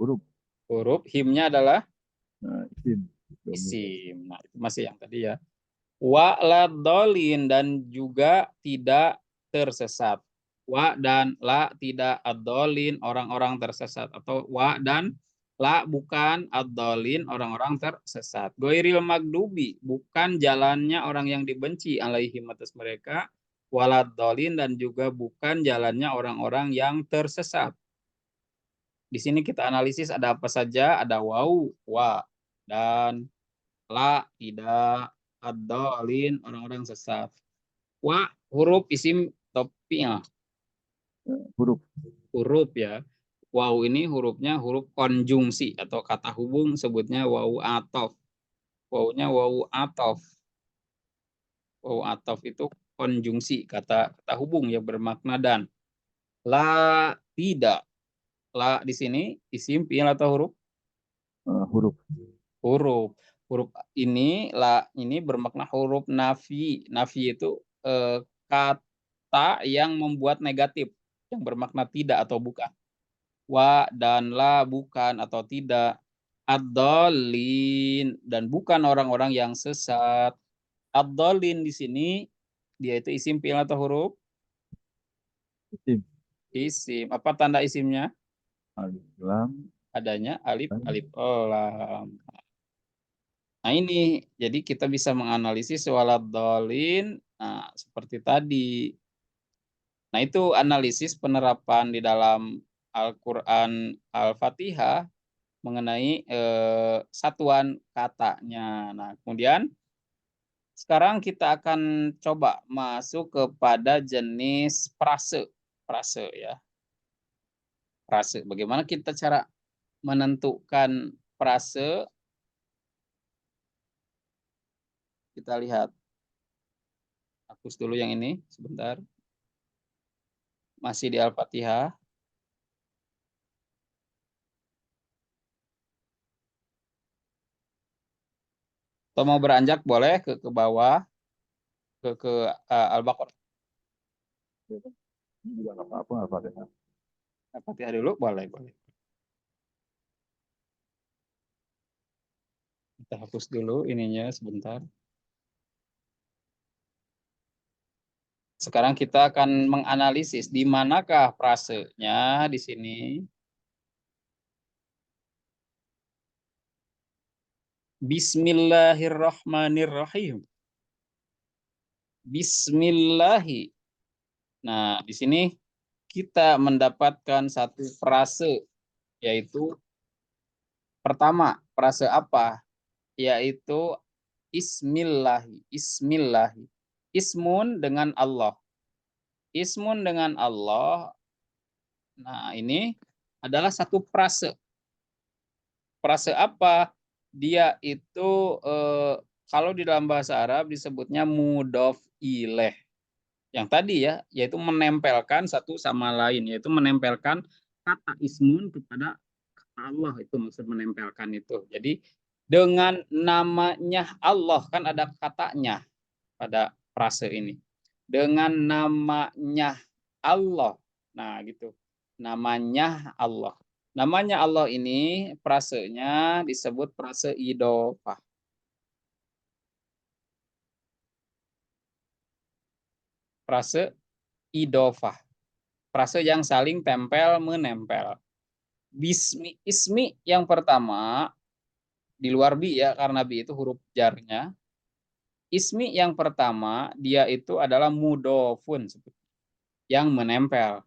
huruf. Huruf, himnya adalah Isim. isim. Nah, itu masih yang tadi ya. Wa la dolin dan juga tidak tersesat. Wa dan la tidak adolin orang-orang tersesat, atau wa dan la bukan adolin orang-orang tersesat. Goiril magdubi bukan jalannya orang yang dibenci alaihim atas mereka, waladolin dan juga bukan jalannya orang-orang yang tersesat. Di sini kita analisis ada apa saja, ada wau, wa, dan la tidak, ad-dhalin orang-orang sesat. Wa huruf isim topil, Huruf. huruf ya. Waw ini hurufnya huruf konjungsi atau kata hubung, sebutnya waw atof. Wawnya waw atof. Waw atof itu konjungsi, kata hubung yang bermakna dan. La tidak. La di sini isim fiil atau huruf? Huruf. Huruf. Huruf ini la ini bermakna huruf nafi. Nafi itu kata yang membuat negatif, yang bermakna tidak atau bukan. Wa dan la bukan atau tidak. Ad-dhalin dan bukan orang-orang yang sesat. Ad-dhalin di sini dia itu isim fiil atau huruf? Isim. Isim. Apa tanda isimnya? Alif lam. Adanya alif, Dan alif lam. Nah, ini jadi kita bisa menganalisis walad dolin. Nah, seperti tadi. Nah, itu analisis penerapan di dalam Al-Qur'an Al-Fatihah mengenai satuan katanya. Nah, kemudian sekarang kita akan coba masuk kepada jenis frase. Frase ya. Frase. Bagaimana kita cara menentukan frase? Kita lihat. Hapus dulu yang ini sebentar. Masih di Al-Fatihah. Atau mau beranjak boleh ke bawah, ke Al-Baqarah. juga nggak apa-apa, Al-Fatihah. Al-Fatihah dulu boleh, boleh. Kita hapus dulu ininya sebentar. Sekarang kita akan menganalisis di manakah frasenya di sini. Bismillahirrahmanirrahim. Bismillahi. Nah, di sini kita mendapatkan satu frase, yaitu pertama, frase apa? Yaitu Ismillahi. Ismillahi. Ismun dengan Allah. Ismun dengan Allah. Nah, ini adalah satu frase. Frase apa? Dia itu kalau di dalam bahasa Arab disebutnya mudhof ilaih. Yang tadi ya, yaitu menempelkan satu sama lain, yaitu menempelkan kata ismun kepada kata Allah, itu maksud menempelkan itu. Jadi dengan namanya Allah kan ada katanya. pada frase ini. Dengan namanya Allah. Nah, gitu. Namanya Allah. Namanya Allah ini frasenya disebut frase idhofah. Frase idhofah. Frase yang saling tempel menempel. Ismi yang pertama di luar bi ya, karena bi itu huruf jarnya. Ismi yang pertama dia itu adalah mudofun yang menempel.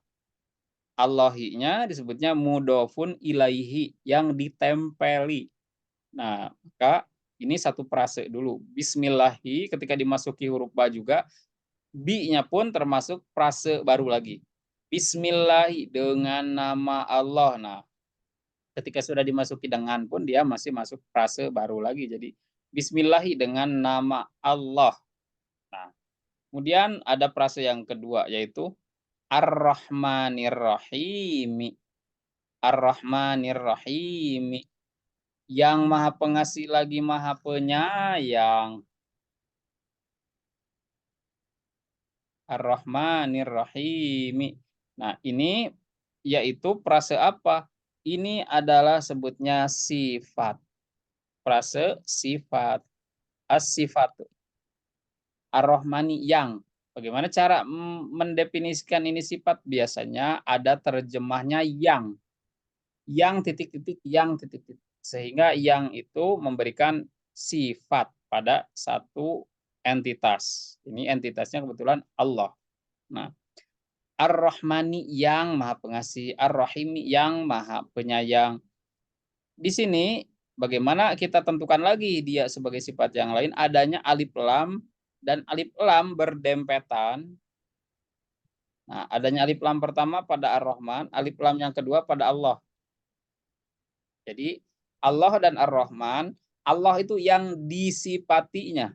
Allahinya disebutnya mudofun ilaihi yang ditempeli. Nah, maka ini satu frase dulu. Bismillahi ketika dimasuki huruf ba juga, bi-nya pun termasuk frase baru lagi. Bismillahi dengan nama Allah. Nah, ketika sudah dimasuki dengan pun dia masih masuk frase baru lagi. Jadi Bismillahi dengan nama Allah. Nah, kemudian ada frase yang kedua yaitu Ar-Rahmanir-Rahim. Ar-Rahmanir-Rahim. Yang Maha Pengasih lagi Maha Penyayang. Ar-Rahmanir-Rahim. Nah, ini yaitu frase apa? Ini adalah sebutnya sifat. Frase sifat. As-sifatu. Ar-Rahmani yang. Bagaimana cara mendefinisikan ini sifat? Biasanya ada terjemahnya yang. Yang titik-titik, yang titik-titik. Sehingga yang itu memberikan sifat pada satu entitas. Ini entitasnya kebetulan Allah. Nah, Ar-Rahmani yang Maha Pengasih, Ar-Rahimi yang Maha Penyayang. Di sini bagaimana kita tentukan lagi dia sebagai sifat yang lain? Adanya alif lam dan alif lam berdempetan. Nah, adanya alif lam pertama pada Ar-Rahman, alif lam yang kedua pada Allah. Jadi Allah dan Ar-Rahman, Allah itu yang disifatinya.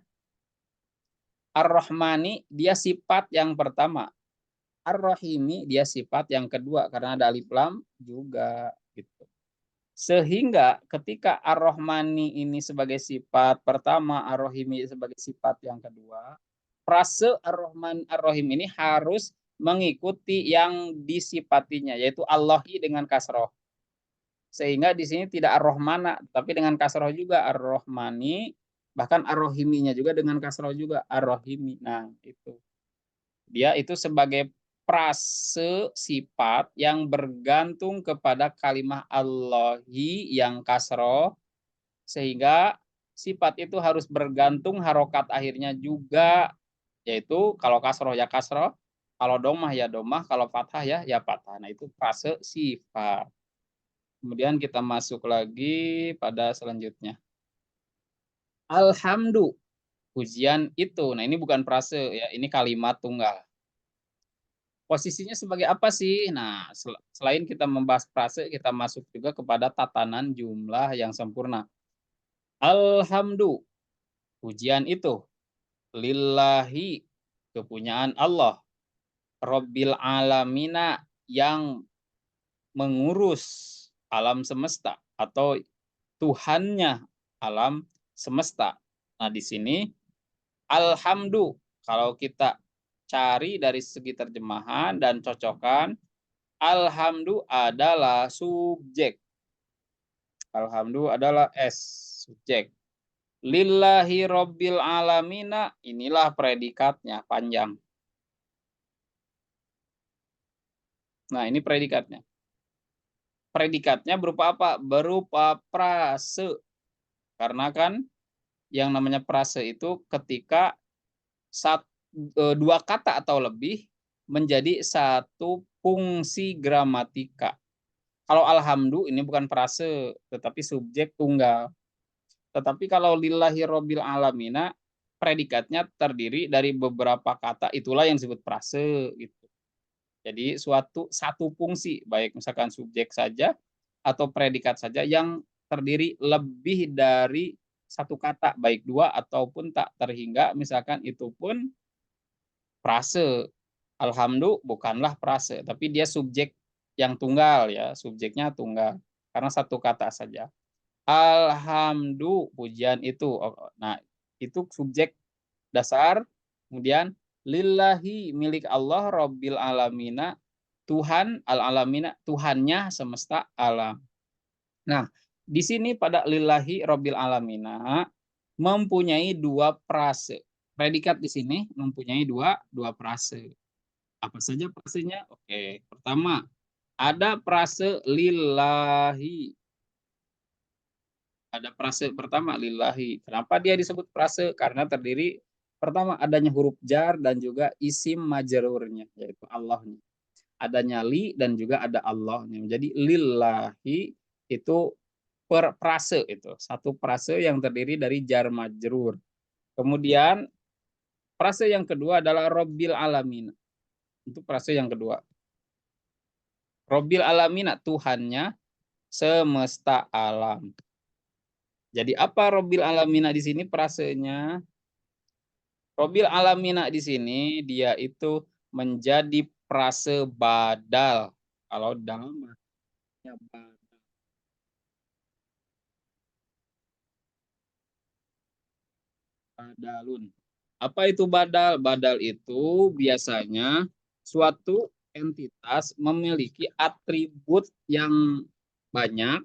Ar-Rahmani dia sifat yang pertama. Ar-Rahimi dia sifat yang kedua karena ada alif lam juga gitu. Sehingga ketika Ar-Rahmani ini sebagai sifat pertama, Ar-Rahimi sebagai sifat yang kedua, frase Ar-Rahman Ar-Rahim ini harus mengikuti yang disifatinya yaitu Allahi dengan kasroh. Sehingga di sini tidak Ar-Rahmana tapi dengan kasroh juga Ar-Rahmani, bahkan Ar-Rahiminya juga dengan kasroh juga Ar-Rahimi. Nah, itu. Dia itu sebagai frase sifat yang bergantung kepada kalimat Allahi yang kasroh, sehingga sifat itu harus bergantung harokat akhirnya juga, yaitu kalau kasroh ya kasroh, kalau domah ya domah, kalau fathah ya fathah. Nah, itu frase sifat. Kemudian kita masuk lagi pada selanjutnya. Alhamdu, pujian itu. Nah, ini bukan frase ya, ini kalimat tunggal. Posisinya sebagai apa sih? Nah, selain kita membahas frase, kita masuk juga kepada tatanan jumlah yang sempurna. Alhamdu, pujian itu. Lillahi, kepunyaan Allah. Rabbil alamina, yang mengurus alam semesta. Atau Tuhannya alam semesta. Nah, di sini, Alhamdu, kalau kita cari dari segi terjemahan dan cocokan, Alhamdu adalah subjek. Alhamdu adalah subjek. Lillahi Rabbil Alamina, inilah predikatnya, panjang. Nah, ini predikatnya. Predikatnya berupa apa? Berupa prase. Karena kan yang namanya prase itu ketika dua kata atau lebih menjadi satu fungsi gramatika. Kalau alhamdu ini bukan frase, tetapi subjek tunggal. Tetapi kalau lillahi robbil alamina, predikatnya terdiri dari beberapa kata, itulah yang disebut frase gitu. Jadi satu fungsi, baik misalkan subjek saja atau predikat saja yang terdiri lebih dari satu kata, baik dua ataupun tak terhingga, misalkan itu pun frase. Alhamdu bukanlah frase, tapi dia subjek yang tunggal ya, subjeknya tunggal karena satu kata saja. Alhamdu, pujian itu. Nah, itu subjek dasar Kemudian lillahi milik Allah Rabbil alamina, Tuhan al-alamina, Tuhannya semesta alam. Nah, di sini pada lillahi Rabbil alamina mempunyai dua frase. Predikat di sini mempunyai dua frase. Apa saja frasenya? Oke, pertama ada frase lillahi. Ada frase pertama lillahi. Kenapa dia disebut frase? Karena terdiri pertama adanya huruf jar dan juga isim majrurnya yaitu Allahnya. Adanya li dan juga ada Allahnya. Jadi lillahi itu per frase itu. Satu frase yang terdiri dari jar majrur. Kemudian frase yang kedua adalah Robbil alamin. Itu frase yang kedua. Robbil alamina, Tuhannya semesta alam. Jadi apa Robbil alamina di sini frasenya? Robbil alamina di sini dia itu menjadi frase badal. Kalau dalam bahasa badalun. Apa itu badal? Badal itu biasanya suatu entitas memiliki atribut yang banyak,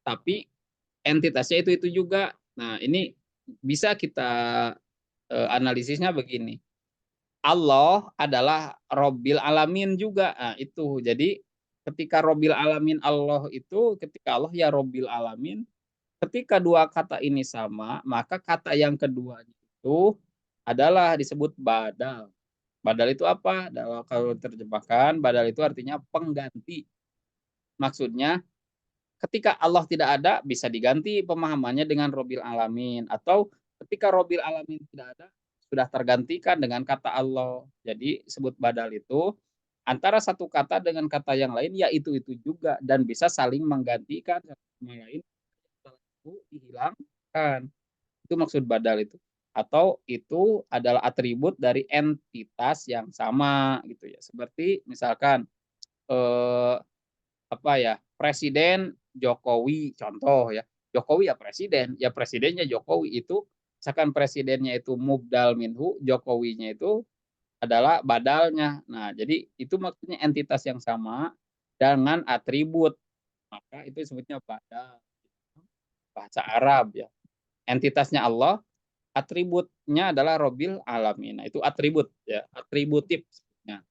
tapi entitasnya itu juga. Nah, ini bisa kita analisisnya begini. Allah adalah Robbil Alamin juga. Nah, itu. Jadi ketika Robbil Alamin Allah itu, ketika Allah ya Robbil Alamin, ketika dua kata ini sama, maka kata yang kedua itu adalah disebut badal. Badal itu apa? Kalau terjemahkan, badal itu artinya pengganti. Maksudnya ketika Allah tidak ada, bisa diganti pemahamannya dengan Robbil Alamin. Atau ketika Robbil Alamin tidak ada, sudah tergantikan dengan kata Allah. Jadi sebut badal itu antara satu kata dengan kata yang lain, ya itu juga. Dan bisa saling menggantikan satu sama lain. Itu dihilangkan. Itu maksud badal itu. Atau itu adalah atribut dari entitas yang sama gitu ya. Seperti misalkan eh, apa ya, Presiden Jokowi contoh ya. Jokowi ya presidennya Jokowi itu misalkan presidennya itu mubdal minhu, Jokowinya itu adalah badalnya. Nah, jadi itu maksudnya entitas yang sama dengan atribut. Maka itu disebutnya badal. Bahasa Arab ya. Entitasnya Allah, atributnya adalah Robbil Alamin. Nah, itu atribut ya, atributif. Nah,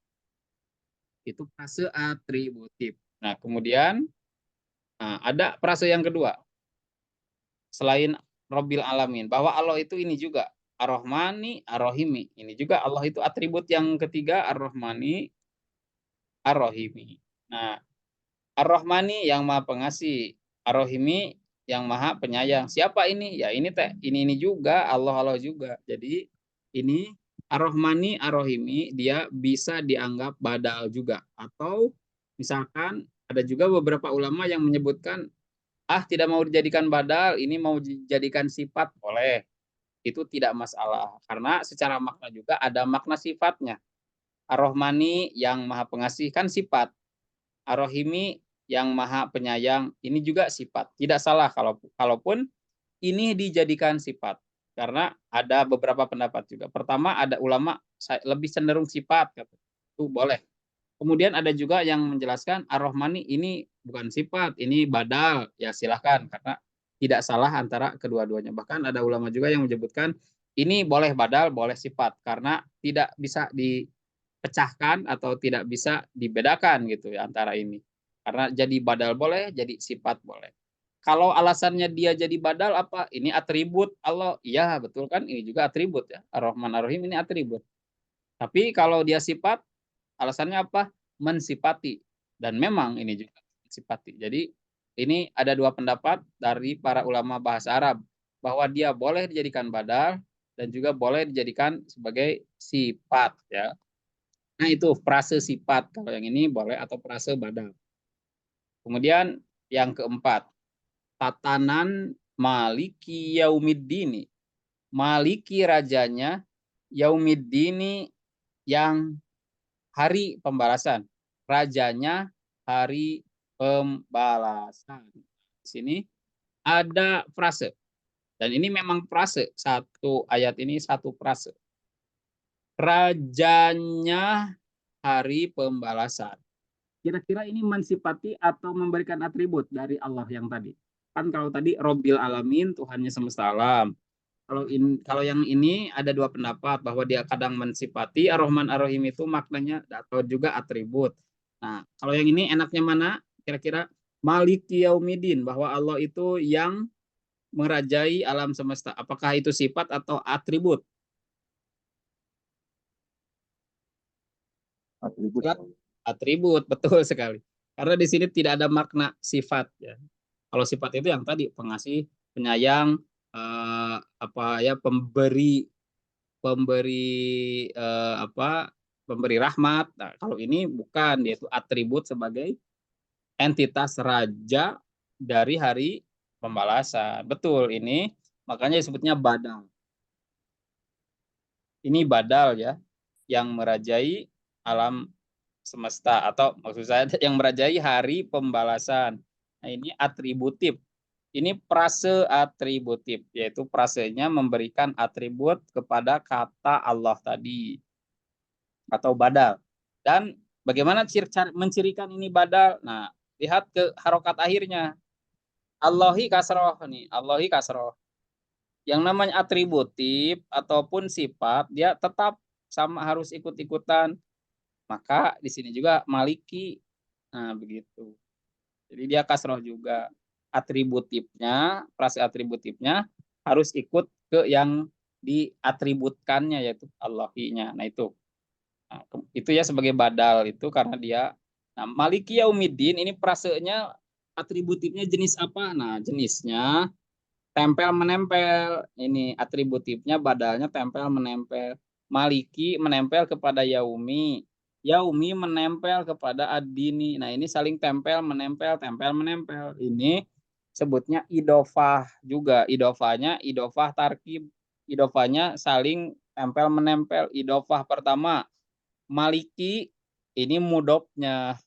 itu frase atributif. Nah, kemudian ada frase yang kedua selain Robbil Alamin bahwa Allah itu ini juga Ar-Rahmani Ar-Rahimi. Ini juga Allah itu atribut yang ketiga Ar-Rahmani Ar-Rahimi. Nah, Ar-Rahmani yang Maha Pengasih, Ar-Rahimi yang Maha Penyayang. Siapa ini? Ya ini teh, ini juga Allah juga. Jadi ini Ar-Rahmani Ar-Rahimi dia bisa dianggap badal juga atau misalkan ada juga beberapa ulama yang menyebutkan tidak mau dijadikan badal, ini mau dijadikan sifat boleh. Itu tidak masalah karena secara makna juga ada makna sifatnya. Ar-Rahmani yang Maha Pengasih kan sifat. Ar-Rahimi yang Maha Penyayang ini juga sifat. Tidak salah kalaupun ini dijadikan sifat. Karena ada beberapa pendapat juga. Pertama ada ulama lebih cenderung sifat, itu boleh. Kemudian ada juga yang menjelaskan Ar-Rahmani ini bukan sifat, ini badal. Ya silahkan karena tidak salah antara kedua-duanya. Bahkan ada ulama juga yang menyebutkan ini boleh badal, boleh sifat karena tidak bisa dipecahkan atau tidak bisa dibedakan gitu ya antara ini. Karena jadi badal boleh, jadi sifat boleh. Kalau alasannya dia jadi badal apa? Ini atribut Allah. Iya, betul kan? Ini juga atribut ya. Ar-Rahman Ar-Rahim ini atribut. Tapi kalau dia sifat, alasannya apa? Mensifati. Dan memang ini juga mensifati. Jadi ini ada dua pendapat dari para ulama bahasa Arab bahwa dia boleh dijadikan badal dan juga boleh dijadikan sebagai sifat ya. Nah, itu frase sifat. Kalau yang ini boleh atau frase badal. Kemudian yang keempat, tatanan maliki yaumiddini. Maliki rajanya, yaumiddini yang hari pembalasan. Rajanya hari pembalasan. Di sini ada frase. Dan ini memang frase. Satu ayat ini satu frase. rajanya hari pembalasan. Kira-kira ini mensifati atau memberikan atribut dari Allah yang tadi. Kan kalau tadi Robbil Alamin, Tuhannya semesta alam. Kalau yang ini ada dua pendapat bahwa dia kadang mensifati Ar-Rahman Ar-Rahim itu maknanya atau juga atribut. Nah, kalau yang ini enaknya mana? Kira-kira Maliki Yaumidin, bahwa Allah itu yang merajai alam semesta. Apakah itu sifat atau atribut? Atribut. Atribut, betul sekali. Karena di sini tidak ada makna sifat ya. Kalau sifat itu yang tadi pengasih, penyayang, apa ya, pemberi pemberi pemberi rahmat. Nah, kalau ini bukan, yaitu atribut sebagai entitas raja dari hari pembalasan. Betul ini, makanya disebutnya badal. Ini badal ya, yang merajai alam semesta, atau maksud saya yang merajai hari pembalasan. Nah, ini atributif. Ini prase atributif, yaitu prasenya memberikan atribut kepada kata Allah tadi atau badal. Dan bagaimana mencirikan ini badal? Nah, lihat ke harokat akhirnya. Allahi kasroh nih, Allahi kasroh. Yang namanya atributif ataupun sifat, dia tetap sama harus ikut-ikutan. Maka di sini juga maliki. Nah, begitu. Jadi dia kasroh juga. Atributifnya, prase atributifnya harus ikut ke yang diatributkannya, yaitu Allahinya. Nah, itu. Nah, itu ya sebagai badal itu karena dia. Nah, maliki yaumiddin ini prasenya atributifnya jenis apa? Nah, jenisnya tempel menempel. Ini atributifnya badalnya tempel menempel. Maliki menempel kepada yaumi. Yaumi menempel kepada ad-dini. Nah, ini saling tempel menempel, tempel menempel. Ini sebutnya idofah juga. Idofahnya idofah tarkib. Idofahnya saling tempel menempel. Idofah pertama maliki, ini mudofnya.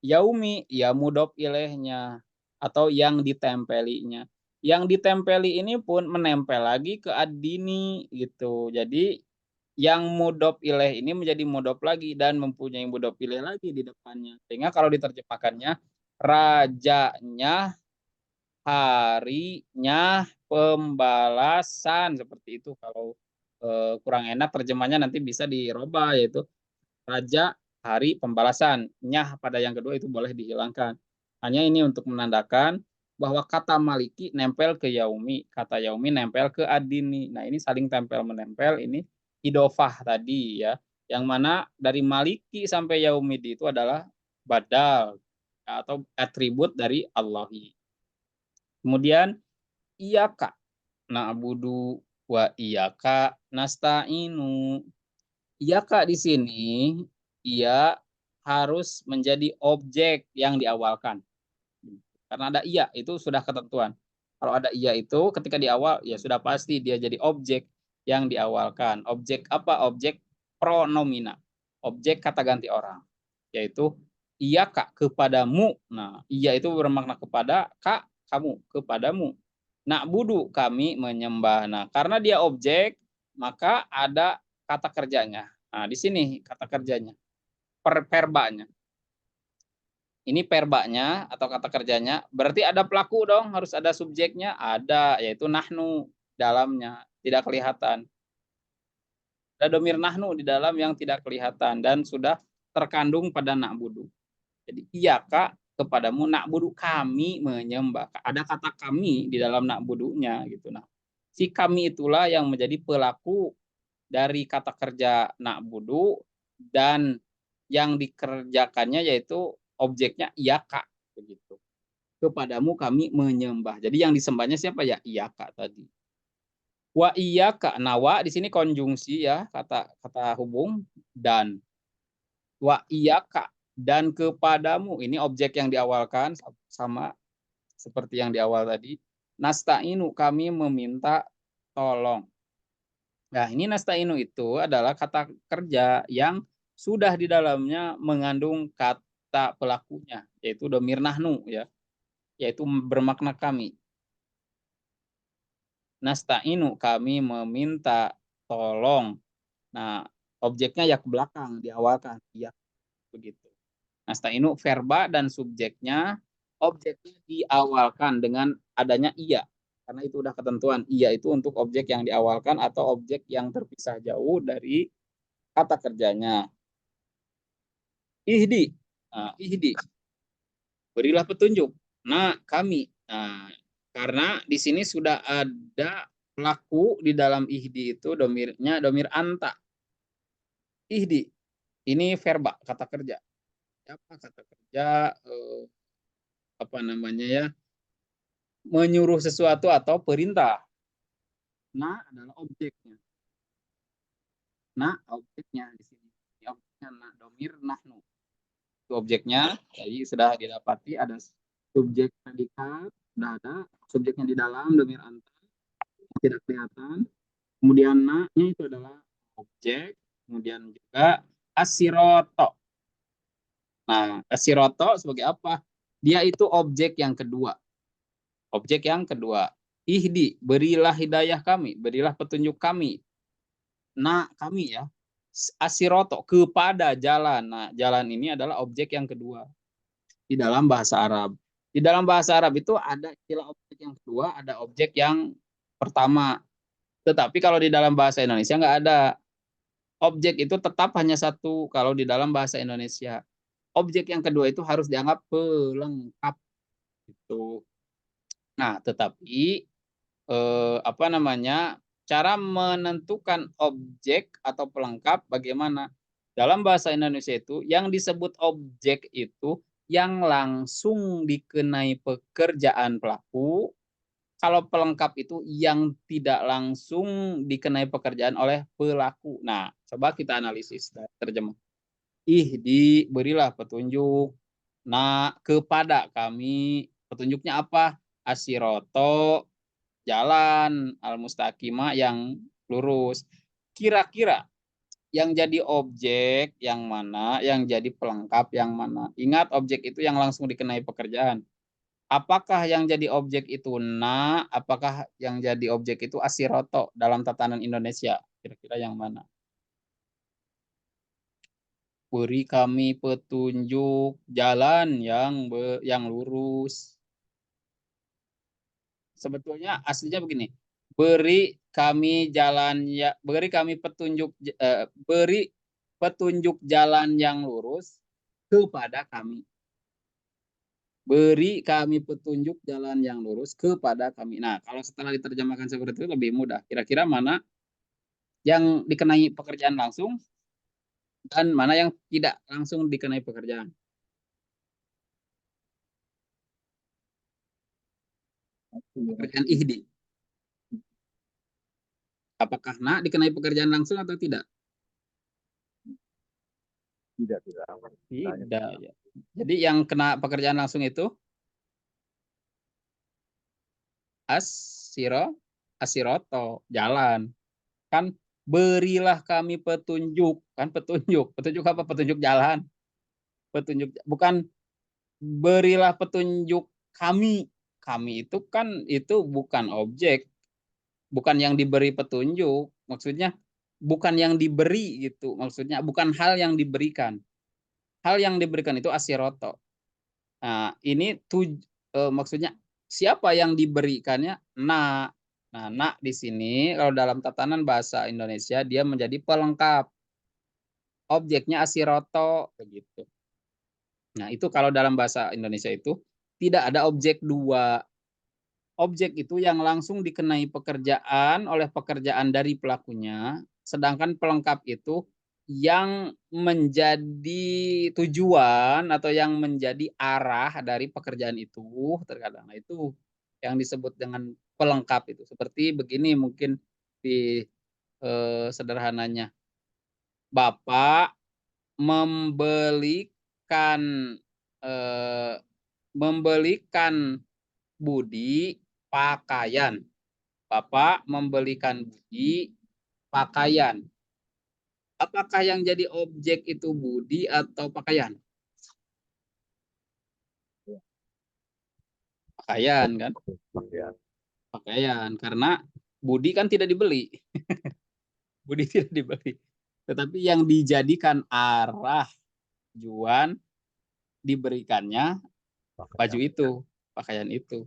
Yaumi, ya mudof ilehnya atau yang ditempelinya. Yang ditempeli ini pun menempel lagi ke ad-dini gitu. Jadi yang mudof ilaih ini menjadi mudof lagi dan mempunyai mudof ilaih lagi di depannya. Sehingga kalau diterjemahkannya rajanya harinya pembalasan, seperti itu. Kalau kurang enak terjemahnya nanti bisa dirubah, yaitu raja hari pembalasan. Nyah pada yang kedua itu boleh dihilangkan. Hanya ini untuk menandakan bahwa kata maliki nempel ke yaumi, kata yaumi nempel ke adini. Nah, ini saling tempel menempel, ini idofah tadi ya. Yang mana dari maliki sampai yaumidi itu adalah badal atau atribut dari Allahi. Kemudian iyaka na'budu wa iyaka nasta'inu. Iyaka di sini ia harus menjadi objek yang diawalkan. Karena ada iya, itu sudah ketentuan. Kalau ada iya itu ketika di awal ya sudah pasti dia jadi objek yang diawalkan. Objek apa? Objek pronomina. Objek kata ganti orang. Yaitu iya kak kepadamu. Nah, iya itu bermakna kepada, kak kamu, kepadamu. Nak budu kami menyembah. Nah, karena dia objek, maka ada kata kerjanya. Nah, di sini kata kerjanya. Perbanya. Ini perbanya atau kata kerjanya, berarti ada pelaku dong, harus ada subjeknya, ada, yaitu nahnu dalamnya, tidak kelihatan. Ada domir nahnu di dalam yang tidak kelihatan dan sudah terkandung pada na'budu. Jadi iya kak kepadamu na'budu kami menyembah. Ada kata kami di dalam na'budunya gitu. Nah, si kami itulah yang menjadi pelaku dari kata kerja na'budu dan yang dikerjakannya yaitu objeknya iya kak begitu. Kepadamu kami menyembah. Jadi yang disembahnya siapa ya? Iya kak tadi. Wa iya kak nawa di sini konjungsi ya, kata hubung dan wa iya kak dan kepadamu ini objek yang diawalkan sama seperti yang di awal tadi. Nasta'inu kami meminta tolong. Nah, ini nasta'inu itu adalah kata kerja yang sudah di dalamnya mengandung kata pelakunya, yaitu domir nahnu ya, yaitu bermakna kami. Nasta'inu kami meminta tolong. Nah, objeknya ya ke belakang, diawalkan. Ya, begitu. Nah, setelah itu verba dan subjeknya, objeknya diawalkan dengan adanya iya. Karena itu udah ketentuan. Iya itu untuk objek yang diawalkan atau objek yang terpisah jauh dari kata kerjanya. Ihdi. Nah, ihdi. Berilah petunjuk. Nah, kami. Nah, karena di sini sudah ada pelaku di dalam ihdi itu domirnya domir anta. Ihdi. Ini verba, kata kerja. Apa kata kerja? Apa namanya ya? Menyuruh sesuatu atau perintah. Nah adalah objeknya. Nah objeknya di sini. Ini objeknya nah, domir nahnu. Itu objeknya. Jadi sudah didapati ada subjek predikat, sudah ada subjeknya di dalam domir anta tidak kelihatan. Kemudian na-nya itu adalah objek. Kemudian juga asiroto. Nah, asiroto sebagai apa? Dia itu objek yang kedua. Objek yang kedua. Ihdi, berilah hidayah kami, berilah petunjuk kami. Nah, kami ya. Asiroto, kepada jalan. Nah, jalan ini adalah objek yang kedua di dalam bahasa Arab. Di dalam bahasa Arab itu ada istilah objek yang kedua, ada objek yang pertama. Tetapi kalau di dalam bahasa Indonesia nggak ada. Objek itu tetap hanya satu kalau di dalam bahasa Indonesia. Objek yang kedua itu harus dianggap pelengkap. Itu. Nah, tetapi apa namanya, cara menentukan objek atau pelengkap bagaimana? Dalam bahasa Indonesia itu yang disebut objek itu yang langsung dikenai pekerjaan pelaku. Kalau pelengkap itu yang tidak langsung dikenai pekerjaan oleh pelaku. Nah, coba kita analisis terjemah. Berilah petunjuk. Nah, kepada kami petunjuknya apa? Asiroto, jalan al-mustaqimah yang lurus. Kira-kira yang jadi objek yang mana, yang jadi pelengkap yang mana? Ingat objek itu yang langsung dikenai pekerjaan. Apakah yang jadi objek itu na, apakah yang jadi objek itu asiroto dalam tatanan Indonesia? Kira-kira yang mana? Beri kami petunjuk jalan yang lurus. Sebetulnya aslinya begini. Beri kami petunjuk jalan yang lurus kepada kami. Beri kami petunjuk jalan yang lurus kepada kami. Nah, kalau setelah diterjemahkan seperti itu lebih mudah. Kira-kira mana yang dikenai pekerjaan langsung dan mana yang tidak langsung dikenai pekerjaan? Pekerjaan ihdi. Apakah nak dikenai pekerjaan langsung atau tidak? Tidak. Tidak. Ya. Jadi yang kena pekerjaan langsung itu asiroto, jalan. Kan berilah kami petunjuk, kan petunjuk. Petunjuk apa? Petunjuk jalan. Petunjuk bukan berilah petunjuk kami. Kami itu kan itu bukan objek, bukan yang diberi petunjuk. Maksudnya bukan yang diberi gitu. Maksudnya bukan hal yang diberikan. Hal yang diberikan itu asiroto. Nah, ini maksudnya siapa yang diberikannya? Nah, nak di sini kalau dalam tatanan bahasa Indonesia dia menjadi pelengkap. Objeknya asiroto begitu. Nah, itu kalau dalam bahasa Indonesia itu tidak ada objek dua. Objek itu yang langsung dikenai pekerjaan oleh pekerjaan dari pelakunya, sedangkan pelengkap itu yang menjadi tujuan atau yang menjadi arah dari pekerjaan itu terkadang. Nah, itu yang disebut dengan pelengkap itu. Seperti begini mungkin di sederhananya. Bapak membelikan eh, membelikan Budi pakaian. Bapak membelikan Budi pakaian. Apakah yang jadi objek itu Budi atau pakaian? Pakaian kan? Pakaian. Karena Budi kan tidak dibeli. Budi tidak dibeli. Tetapi yang dijadikan arah tujuan diberikannya baju itu, pakaian itu.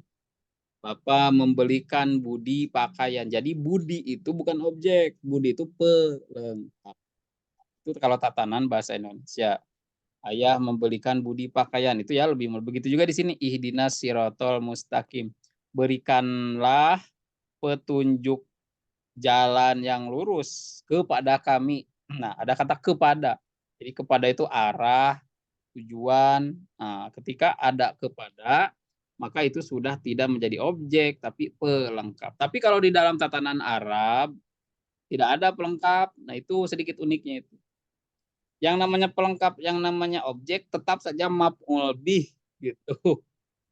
Bapak membelikan Budi pakaian. Jadi Budi itu bukan objek, Budi itu pelengkap. Itu kalau tatanan bahasa Indonesia. Ayah membelikan Budi pakaian, itu ya lebih begitu juga di sini. Ihdinas sirotol mustaqim. Berikanlah petunjuk jalan yang lurus kepada kami. Nah, ada kata kepada. Jadi kepada itu arah, tujuan. Nah, ketika ada kepada, maka itu sudah tidak menjadi objek, tapi pelengkap. Tapi kalau di dalam tatanan Arab, tidak ada pelengkap. Nah, itu sedikit uniknya itu. Yang namanya pelengkap, yang namanya objek, tetap saja maf'ul bih gitu.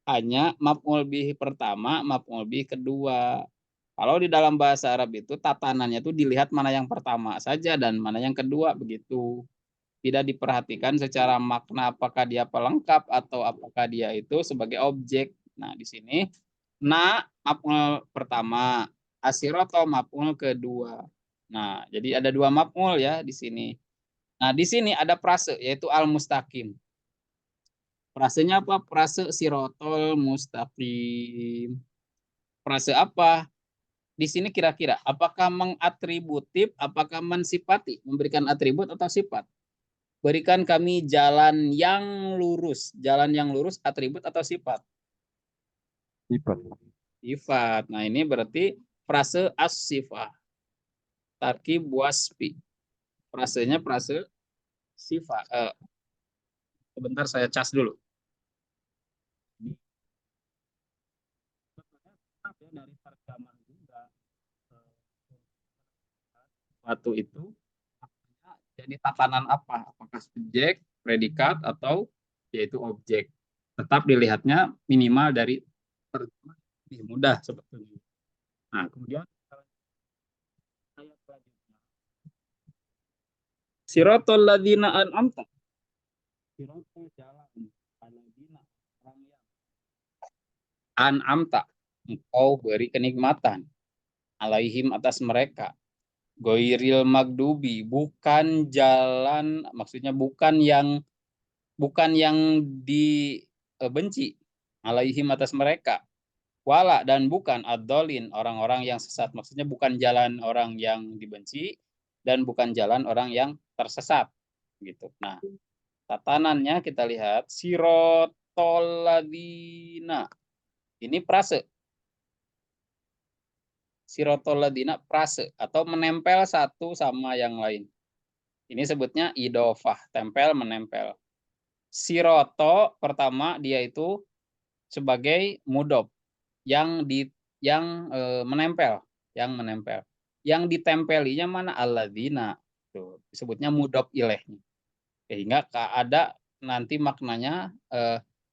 Hanya maf'ul bih pertama, maf'ul bih kedua. Kalau di dalam bahasa Arab itu tatanannya itu dilihat mana yang pertama saja dan mana yang kedua begitu. Tidak diperhatikan secara makna apakah dia pelengkap atau apakah dia itu sebagai objek. Nah, di sini na maf'ul pertama, asiroto maf'ul kedua. Nah, jadi ada dua maf'ul ya di sini. Nah, di sini ada prase yaitu al-mustaqim. Prasenya apa? Prase sirotol mustaqim. Prase apa? Di sini kira-kira apakah mengatributif, apakah mensifati, memberikan atribut atau sifat? Berikan kami jalan yang lurus. Jalan yang lurus atribut atau sifat? Sifat. Sifat. Nah, ini berarti frase as-sifah. Tarkib wasfi. Frasenya frase sifat. Sebentar saya cas dulu. Dari terjemahan juga suatu itu jadi tatanan apa? Apakah subjek, predikat, atau yaitu objek? Tetap dilihatnya minimal dari terjemahan lebih mudah sebetulnya. Nah, kemudian ayat selanjutnya. Sirotol ladina an'amta. Sirotol jalan ladina orang yang an'amta. Engkau beri kenikmatan alaihim atas mereka. Goiril magdubi, bukan jalan, maksudnya bukan yang dibenci alaihim atas mereka. Wala dan bukan adolin orang-orang yang sesat, maksudnya bukan jalan orang yang dibenci dan bukan jalan orang yang tersesat gitu. Nah, tatanannya kita lihat sirotoladina. Ini prase. Sirotoladina prase atau menempel satu sama yang lain. Ini sebutnya idofah, tempel menempel. Siroto pertama dia itu sebagai mudob yang menempel, yang menempel. Yang ditempelinya mana alladzina. Tuh, disebutnya mudob ilehnya. Sehingga ada nanti maknanya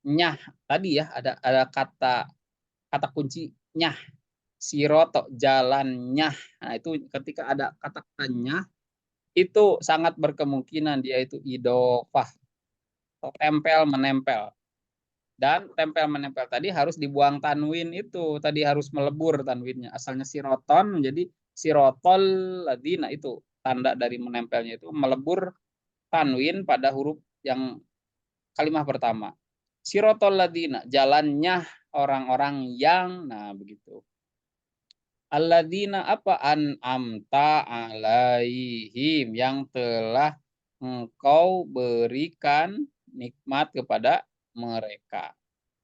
nyah tadi ya ada kata kunci nyah siroto jalannya. Nah, itu ketika ada kata-katanya itu sangat berkemungkinan dia itu idofah atau tempel menempel. Dan tempel menempel tadi harus dibuang tanwin itu, tadi harus melebur tanwinnya. Asalnya siroton menjadi sirotol ladina itu tanda dari menempelnya itu melebur tanwin pada huruf yang kalimat pertama. Sirotol ladina jalannya orang-orang yang, nah begitu. Alladzina apa an'amta alaihim yang telah engkau berikan nikmat kepada mereka.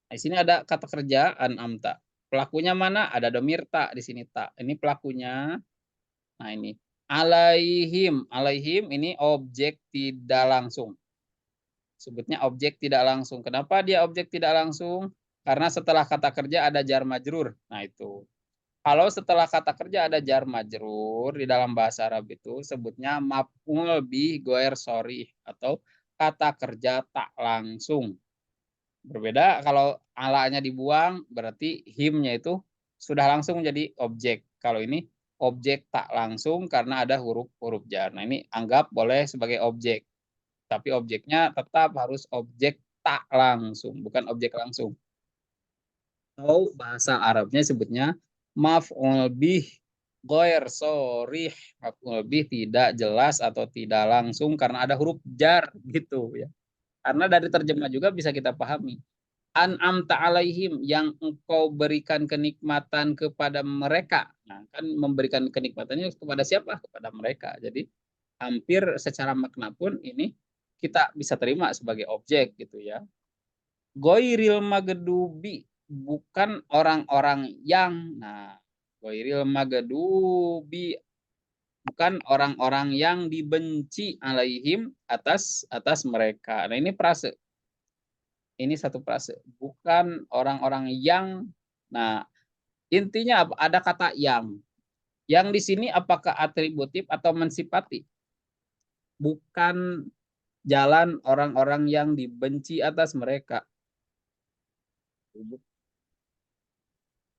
Nah, di sini ada kata kerja an'amta. Pelakunya mana? Ada domir ta di sini ta. Ini pelakunya. Nah, ini alaihim. Alaihim ini objek tidak langsung. Sebutnya objek tidak langsung. Kenapa dia objek tidak langsung? Karena setelah kata kerja ada jar majrur. Nah, itu. Kalau setelah kata kerja ada jar majrur di dalam bahasa Arab itu sebutnya maf'ul bih goer sorry atau kata kerja tak langsung. Berbeda kalau alanya dibuang berarti himnya itu sudah langsung menjadi objek. Kalau ini objek tak langsung karena ada huruf jar. Nah, ini anggap boleh sebagai objek. Tapi objeknya tetap harus objek tak langsung, bukan objek langsung. Atau bahasa Arabnya sebutnya maf'ul bih Ghair sharih, maf'ul bih tidak jelas atau tidak langsung karena ada huruf jar gitu ya. Karena dari terjemah juga bisa kita pahami. An'amta alaihim, yang engkau berikan kenikmatan kepada mereka. Nah, kan memberikan kenikmatannya kepada siapa? Kepada mereka. Jadi hampir secara makna pun ini kita bisa terima sebagai objek gitu ya. Goiril magdubi, bukan orang-orang yang. Nah, goiril magdubi, bukan orang-orang yang dibenci alaihim, atas atas mereka. Nah, ini prase. Ini satu frase. Bukan orang-orang yang. Nah, intinya apa? Ada kata yang. Yang di sini apakah atributif atau mensifati? Bukan jalan orang-orang yang dibenci atas mereka.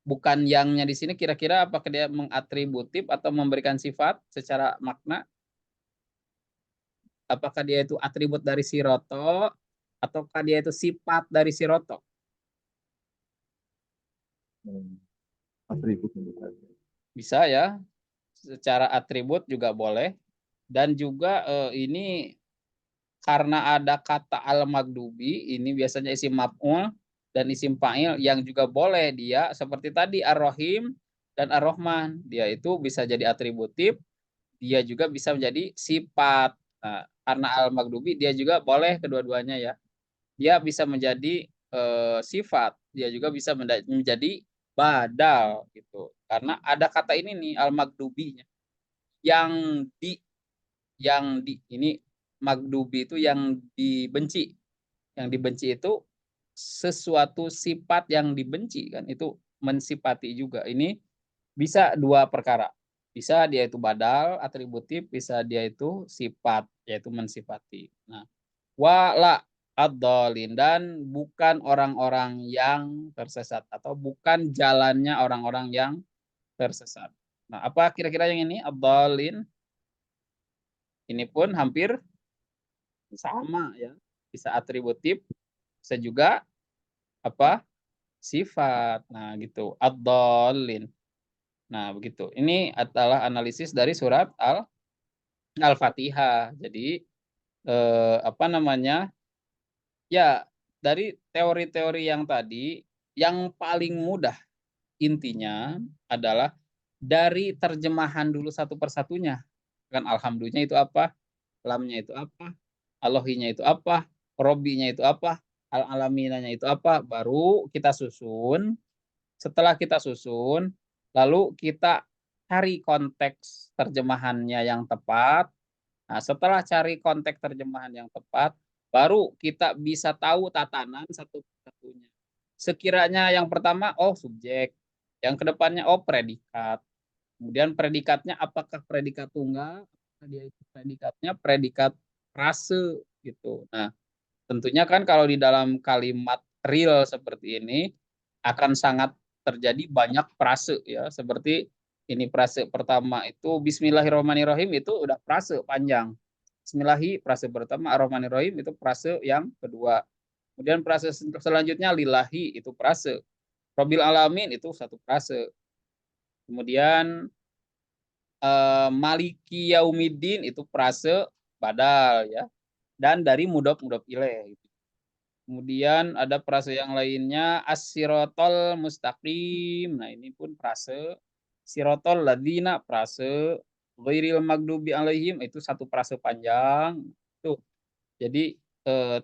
Bukan yangnya di sini kira-kira apakah dia mengatributif atau memberikan sifat secara makna? Apakah dia itu atribut dari siroto ataukah dia itu sifat dari siroto? Atribut menurut saya. Bisa ya, secara atribut juga boleh. Dan juga ini karena ada kata al-magdubi, ini biasanya isim maf'ul dan isim fa'il yang juga boleh dia seperti tadi ar-rahim dan ar-rahman. Dia itu bisa jadi atributif, dia juga bisa menjadi sifat. Nah, karena al-magdubi dia juga boleh kedua-duanya ya. Dia bisa menjadi sifat, dia juga bisa menjadi badal gitu. Karena ada kata ini nih al-magdubinya yang di ini magdubi itu yang dibenci. Yang dibenci itu sesuatu sifat yang dibenci kan itu mensifati juga. Ini bisa dua perkara. Bisa dia itu badal atributif, bisa dia itu sifat yaitu mensifati. Nah, wala ad-dhalin, dan bukan orang-orang yang tersesat atau bukan jalannya orang-orang yang tersesat. Nah, apa kira-kira yang ini ad-dhalin? Ini pun hampir sama ya, bisa atributif, bisa juga apa sifat. Nah gitu, ad-dallin. Nah begitu, ini adalah analisis dari surat Al-Fatihah. Jadi apa namanya ya, dari teori-teori yang tadi yang paling mudah intinya adalah dari terjemahan dulu satu persatunya. Kan alhamdulillah itu apa, lamnya itu apa, Allahinya itu apa, Robinya itu apa, al-alaminanya itu apa, baru kita susun. Setelah kita susun, lalu kita cari konteks terjemahannya yang tepat. Nah, setelah cari konteks terjemahan yang tepat, baru kita bisa tahu tatanan satu persatunya. Sekiranya yang pertama, oh subjek. Yang kedepannya, oh predikat. Kemudian predikatnya apakah predikat tunggal, apakah dia itu predikatnya predikat frase gitu. Nah, tentunya kan kalau di dalam kalimat real seperti ini akan sangat terjadi banyak frase ya. Seperti ini frase pertama itu Bismillahirrahmanirrahim, itu udah frase panjang. Bismillahi frase pertama, Ar-Rahmanirrahim itu frase yang kedua. Kemudian frase selanjutnya lillahi itu frase. Robil alamin itu satu frase. Kemudian Maliki Yaumiddin itu frase badal ya. Dan dari mudhof mudhof ilaih. Kemudian ada frase yang lainnya as-sirotol mustaqim. Nah, ini pun frase sirotol ladina, frase ghairil magdubi alaihim itu satu frase panjang. Tuh. Jadi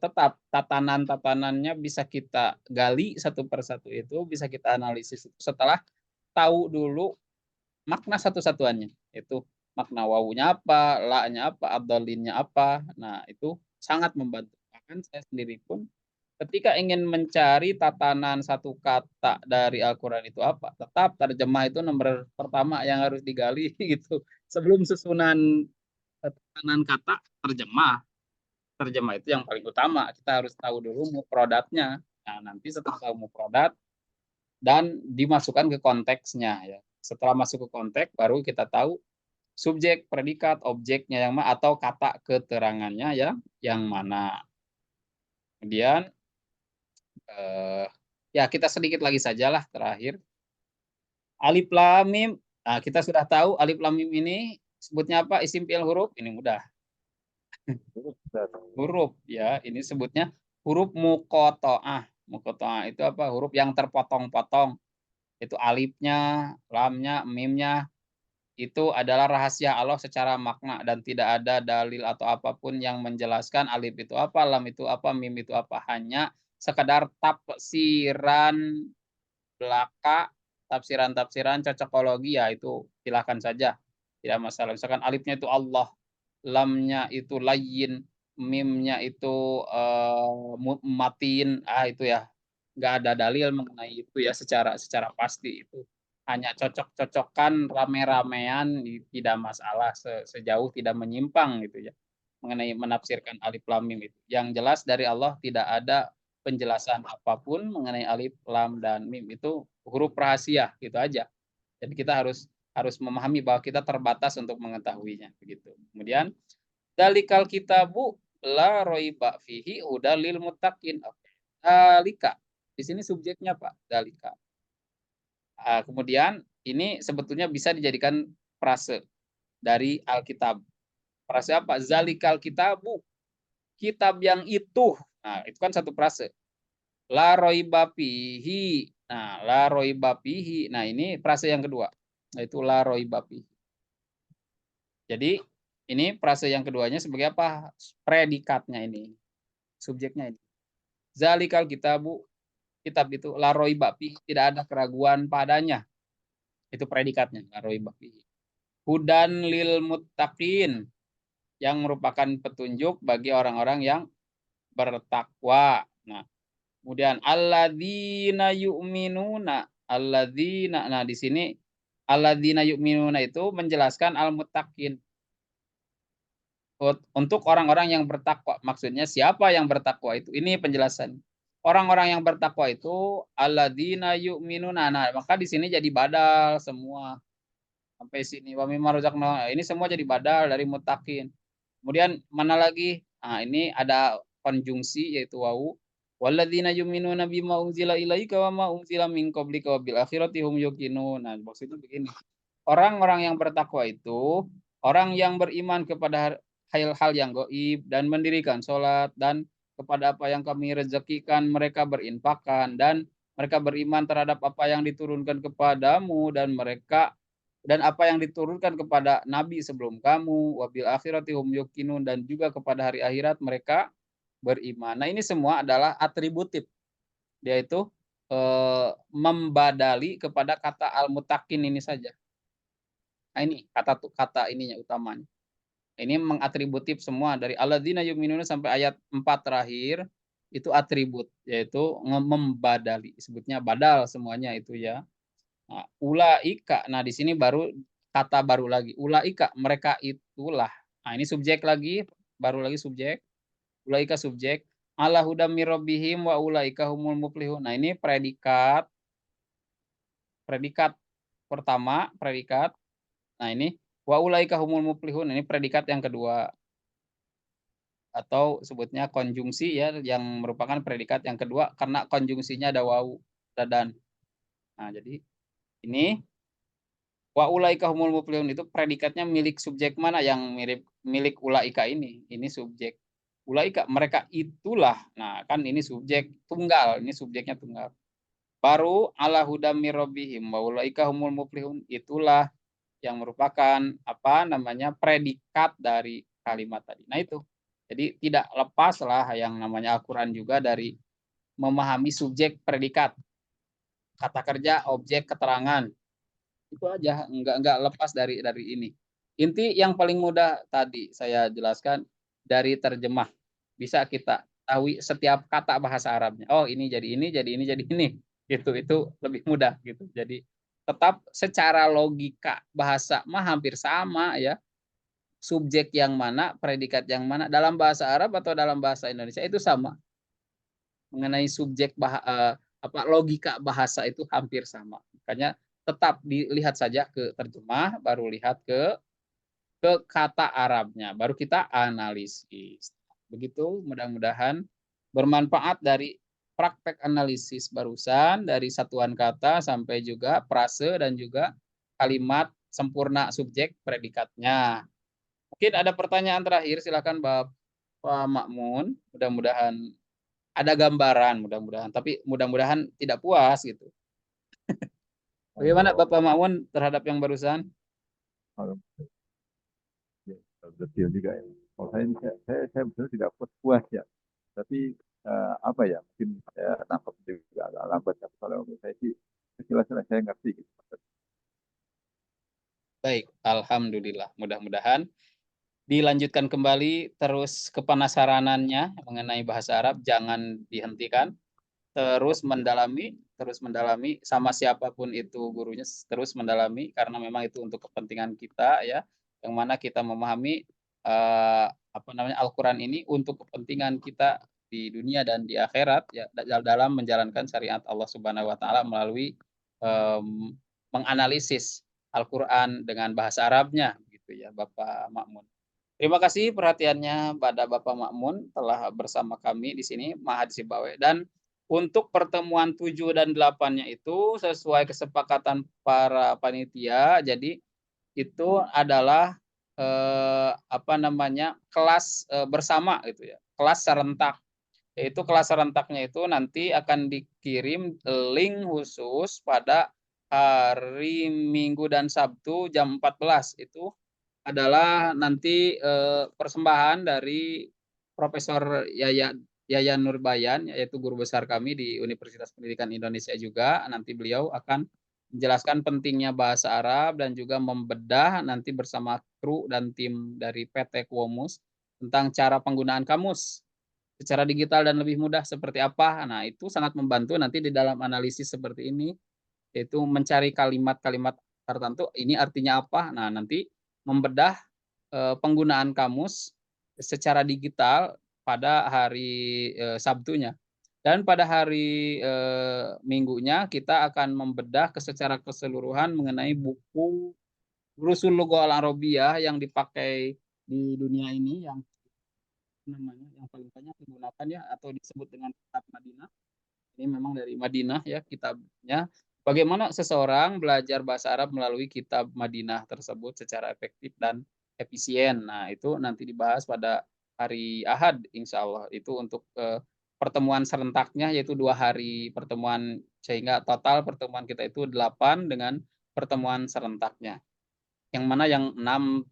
tetap tatanan-tatanannya bisa kita gali satu persatu, itu bisa kita analisis setelah tahu dulu makna satu-satuannya. Itu makna wawunya apa, la-nya apa, abdolinnya apa. Nah, itu sangat membantu. Bahkan saya sendiri pun ketika ingin mencari tatanan satu kata dari Al-Quran itu apa, tetap terjemah itu nomor pertama yang harus digali gitu. Sebelum susunan tatanan kata, terjemah. Terjemah itu yang paling utama. Kita harus tahu dulu mufradatnya. Nah, nanti setelah tahu mufradat dan dimasukkan ke konteksnya ya. Setelah masuk ke konteks, baru kita tahu subjek, predikat, objeknya yang mana atau kata keterangannya ya yang mana. Kemudian ya kita sedikit lagi sajalah terakhir. Alif lam mim Nah, kita sudah tahu alif lam mim ini sebutnya apa? Isim fi'il huruf. Ini mudah. Huruf dan Huruf ya, ini sebutnya huruf muqatta'ah. Muqatta'ah itu apa? Huruf yang terpotong-potong. Itu alifnya, lamnya, mimnya itu adalah rahasia Allah secara makna dan tidak ada dalil atau apapun yang menjelaskan alif itu apa, lam itu apa, mim itu apa. Hanya sekedar tafsiran belaka, tafsiran-tafsiran cocokologi ya itu silakan saja. Tidak masalah. Misalkan alifnya itu Allah, lamnya itu layyin, mimnya itu matin, itu ya nggak ada dalil mengenai itu ya secara secara pasti itu. Hanya cocok-cocokan rame-ramean tidak masalah sejauh tidak menyimpang gitu ya mengenai menafsirkan alif lam mim itu. Yang jelas dari Allah tidak ada penjelasan apapun mengenai alif lam dan mim itu huruf rahasia gitu aja. Jadi kita harus harus memahami bahwa kita terbatas untuk mengetahuinya begitu. Kemudian dalikal kitabu la roiba fihi hudalil muttaqin. Dalika. Di sini subjeknya Pak, dalika. Kemudian ini sebetulnya bisa dijadikan frase dari Alkitab. Frase apa? Zalikal kitabu, kitab yang itu. Nah, itu kan satu frase. La roiba fihi. Nah, la roiba fihi. Nah, ini frase yang kedua. Yaitu la roiba fihi. Jadi, ini frase yang keduanya sebagai apa? Predikatnya ini. Subjeknya ini. Zalikal kitabu, kitab itu la roiba fihi, tidak ada keraguan padanya. Itu predikatnya, la roiba fihi. Hudan lil muttaqin, yang merupakan petunjuk bagi orang-orang yang bertakwa. Nah, kemudian alladzina yu'minuna, alladzina. Nah, di sini alladzina yu'minuna itu menjelaskan al-muttaqin. Untuk orang-orang yang bertakwa. Maksudnya siapa yang bertakwa itu? Ini penjelasan. Orang-orang yang bertakwa itu alladzina yu'minuna. Nah, maka di sini jadi badal semua. Sampai sini wa mimma razaqna. Ini semua jadi badal dari muttaqin. Kemudian mana lagi? Nah, ini ada konjungsi yaitu wau. Walladzina yu'minuna bima unzila ilaika wa ma unzila min qablika wa bil akhirati hum yuqinun. Nah, maksudnya begini. Orang-orang yang bertakwa itu orang yang beriman kepada hal-hal yang gaib dan mendirikan sholat dan kepada apa yang kami rezekikan mereka berinfakkan dan mereka beriman terhadap apa yang diturunkan kepadamu dan mereka dan apa yang diturunkan kepada nabi sebelum kamu wabil akhirati hum yuqinun dan juga kepada hari akhirat mereka beriman. Nah, ini semua adalah atributif yaitu membadali kepada kata al-mutakin ini saja. Nah, ini kata ininya utamanya. Ini mengatributif semua dari alladzina yu'minuna sampai ayat 4 terakhir itu atribut yaitu membadali sebutnya badal semuanya itu ya. Nah, ulaika. Nah, di sini baru kata baru lagi. Ulaika, mereka itulah. Nah, ini subjek lagi, baru lagi subjek. Ulaika subjek. Ala hudam mirobihim wa ulaika humul muflihun. Nah, ini predikat. Predikat pertama, predikat. Nah, ini wa ulaika humul muflihun. Ini predikat yang kedua. Atau sebutnya konjungsi ya, yang merupakan predikat yang kedua karena konjungsinya ada wau dan. Nah, jadi ini wa ulaika humul muflihun itu predikatnya milik subjek mana yang mirip milik ulaika ini. Ini subjek. Ulaika mereka itulah. Nah, kan ini subjek tunggal, ini subjeknya tunggal. Baru ala hudam mir rabbihim wa ulaika humul muflihun itulah yang merupakan apa namanya predikat dari kalimat tadi. Nah, itu. Jadi tidak lepas lah yang namanya Al-Qur'an juga dari memahami subjek predikat. Kata kerja, objek, keterangan itu aja nggak lepas dari ini inti yang paling mudah tadi saya jelaskan dari terjemah bisa kita tahu setiap kata bahasa Arabnya oh ini jadi ini jadi ini jadi ini itu lebih mudah gitu jadi tetap secara logika bahasa mah hampir sama ya subjek yang mana predikat yang mana dalam bahasa Arab atau dalam bahasa Indonesia itu sama mengenai subjek apa logika bahasa itu hampir sama makanya tetap dilihat saja ke terjemah, baru lihat ke kata Arabnya, baru kita analisis. Begitu, mudah-mudahan bermanfaat dari praktek analisis barusan, dari satuan kata sampai juga frase dan juga kalimat sempurna subjek predikatnya. Mungkin ada pertanyaan terakhir, silakan Bapak Makmun. Mudah-mudahan ada gambaran, mudah-mudahan. Tapi mudah-mudahan tidak puas gitu. Bagaimana Kalau Bapak Makmun terhadap yang barusan? kalau ya, detail juga ya. Kalau saya betul tidak puas ya. Tapi apa ya? Mungkin saya nangkep juga agak lambat ya. Kalau menurut saya sih jelas-jelas saya ngerti gitu. Baik, alhamdulillah. Mudah-mudahan dilanjutkan kembali terus kepenasaranannya mengenai bahasa Arab, jangan dihentikan. Terus mendalami sama siapapun itu gurunya, terus mendalami karena memang itu untuk kepentingan kita ya, yang mana kita memahami apa namanya Al-Qur'an ini untuk kepentingan kita di dunia dan di akhirat ya, dalam menjalankan syariat Allah Subhanahu wa taala melalui menganalisis Al-Qur'an dengan bahasa Arabnya gitu ya, Bapak Makmun. Terima kasih perhatiannya pada Bapak Makmun telah bersama kami di sini Mahadisi Bawe, dan untuk pertemuan 7 dan 8-nya itu sesuai kesepakatan para panitia, jadi itu adalah apa namanya kelas bersama gitu ya, kelas serentak. Yaitu kelas serentaknya itu nanti akan dikirim link khusus pada hari Minggu dan Sabtu jam 14. Itu adalah nanti persembahan dari Profesor Yayan Nurbayan, yaitu guru besar kami di Universitas Pendidikan Indonesia juga. Nanti beliau akan menjelaskan pentingnya bahasa Arab dan juga membedah nanti bersama kru dan tim dari PT Kuomus tentang cara penggunaan kamus secara digital dan lebih mudah seperti apa. Nah, itu sangat membantu nanti di dalam analisis seperti ini, yaitu mencari kalimat-kalimat tertentu, ini artinya apa. Nah, nanti membedah penggunaan kamus secara digital pada hari Sabtunya. Dan pada hari Minggunya kita akan membedah secara keseluruhan mengenai buku Rusul Lughah Al-Arabiyah yang dipakai di dunia ini, yang namanya yang paling banyak digunakan ya atau disebut dengan kitab Madinah. Ini memang dari Madinah ya kitabnya. Bagaimana seseorang belajar bahasa Arab melalui kitab Madinah tersebut secara efektif dan efisien. Nah, itu nanti dibahas pada hari Ahad insya Allah. Itu untuk pertemuan serentaknya, yaitu 2 hari pertemuan, sehingga total pertemuan kita itu 8 dengan pertemuan serentaknya. Yang mana yang 6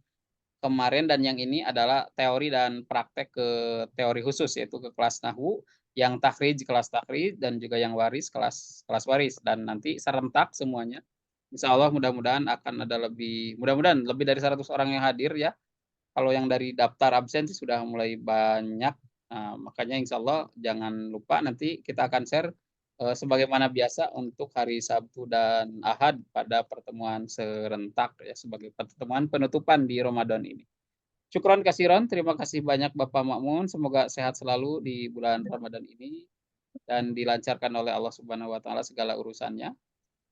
kemarin dan yang ini adalah teori dan praktek ke teori khusus, yaitu ke kelas Nahwu, yang takhrij kelas takhrij, dan juga yang waris kelas kelas waris, dan nanti serentak semuanya. Insya Allah mudah-mudahan akan ada mudah-mudahan lebih dari 100 orang yang hadir ya. Kalau yang dari daftar absen sih sudah mulai banyak. Nah, makanya insya Allah jangan lupa nanti kita akan share sebagaimana biasa untuk hari Sabtu dan Ahad pada pertemuan serentak ya, sebagai pertemuan penutupan di Ramadan ini. Syukron kasiron, terima kasih banyak Bapak Makmun. Semoga sehat selalu di bulan Ramadan ini dan dilancarkan oleh Allah Subhanahu wa taala segala urusannya.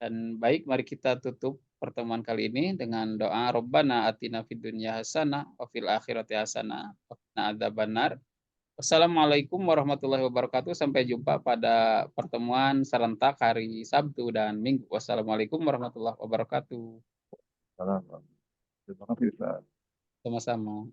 Dan baik, mari kita tutup pertemuan kali ini dengan doa Rabbana atina fid dunya hasanah wa fil akhirati hasanah wa qina adzabannar. Wassalamualaikum warahmatullahi wabarakatuh. Sampai jumpa pada pertemuan serentak hari Sabtu dan Minggu. Wassalamualaikum warahmatullahi wabarakatuh. Salam. Terima kasih Ustaz. Sama-sama.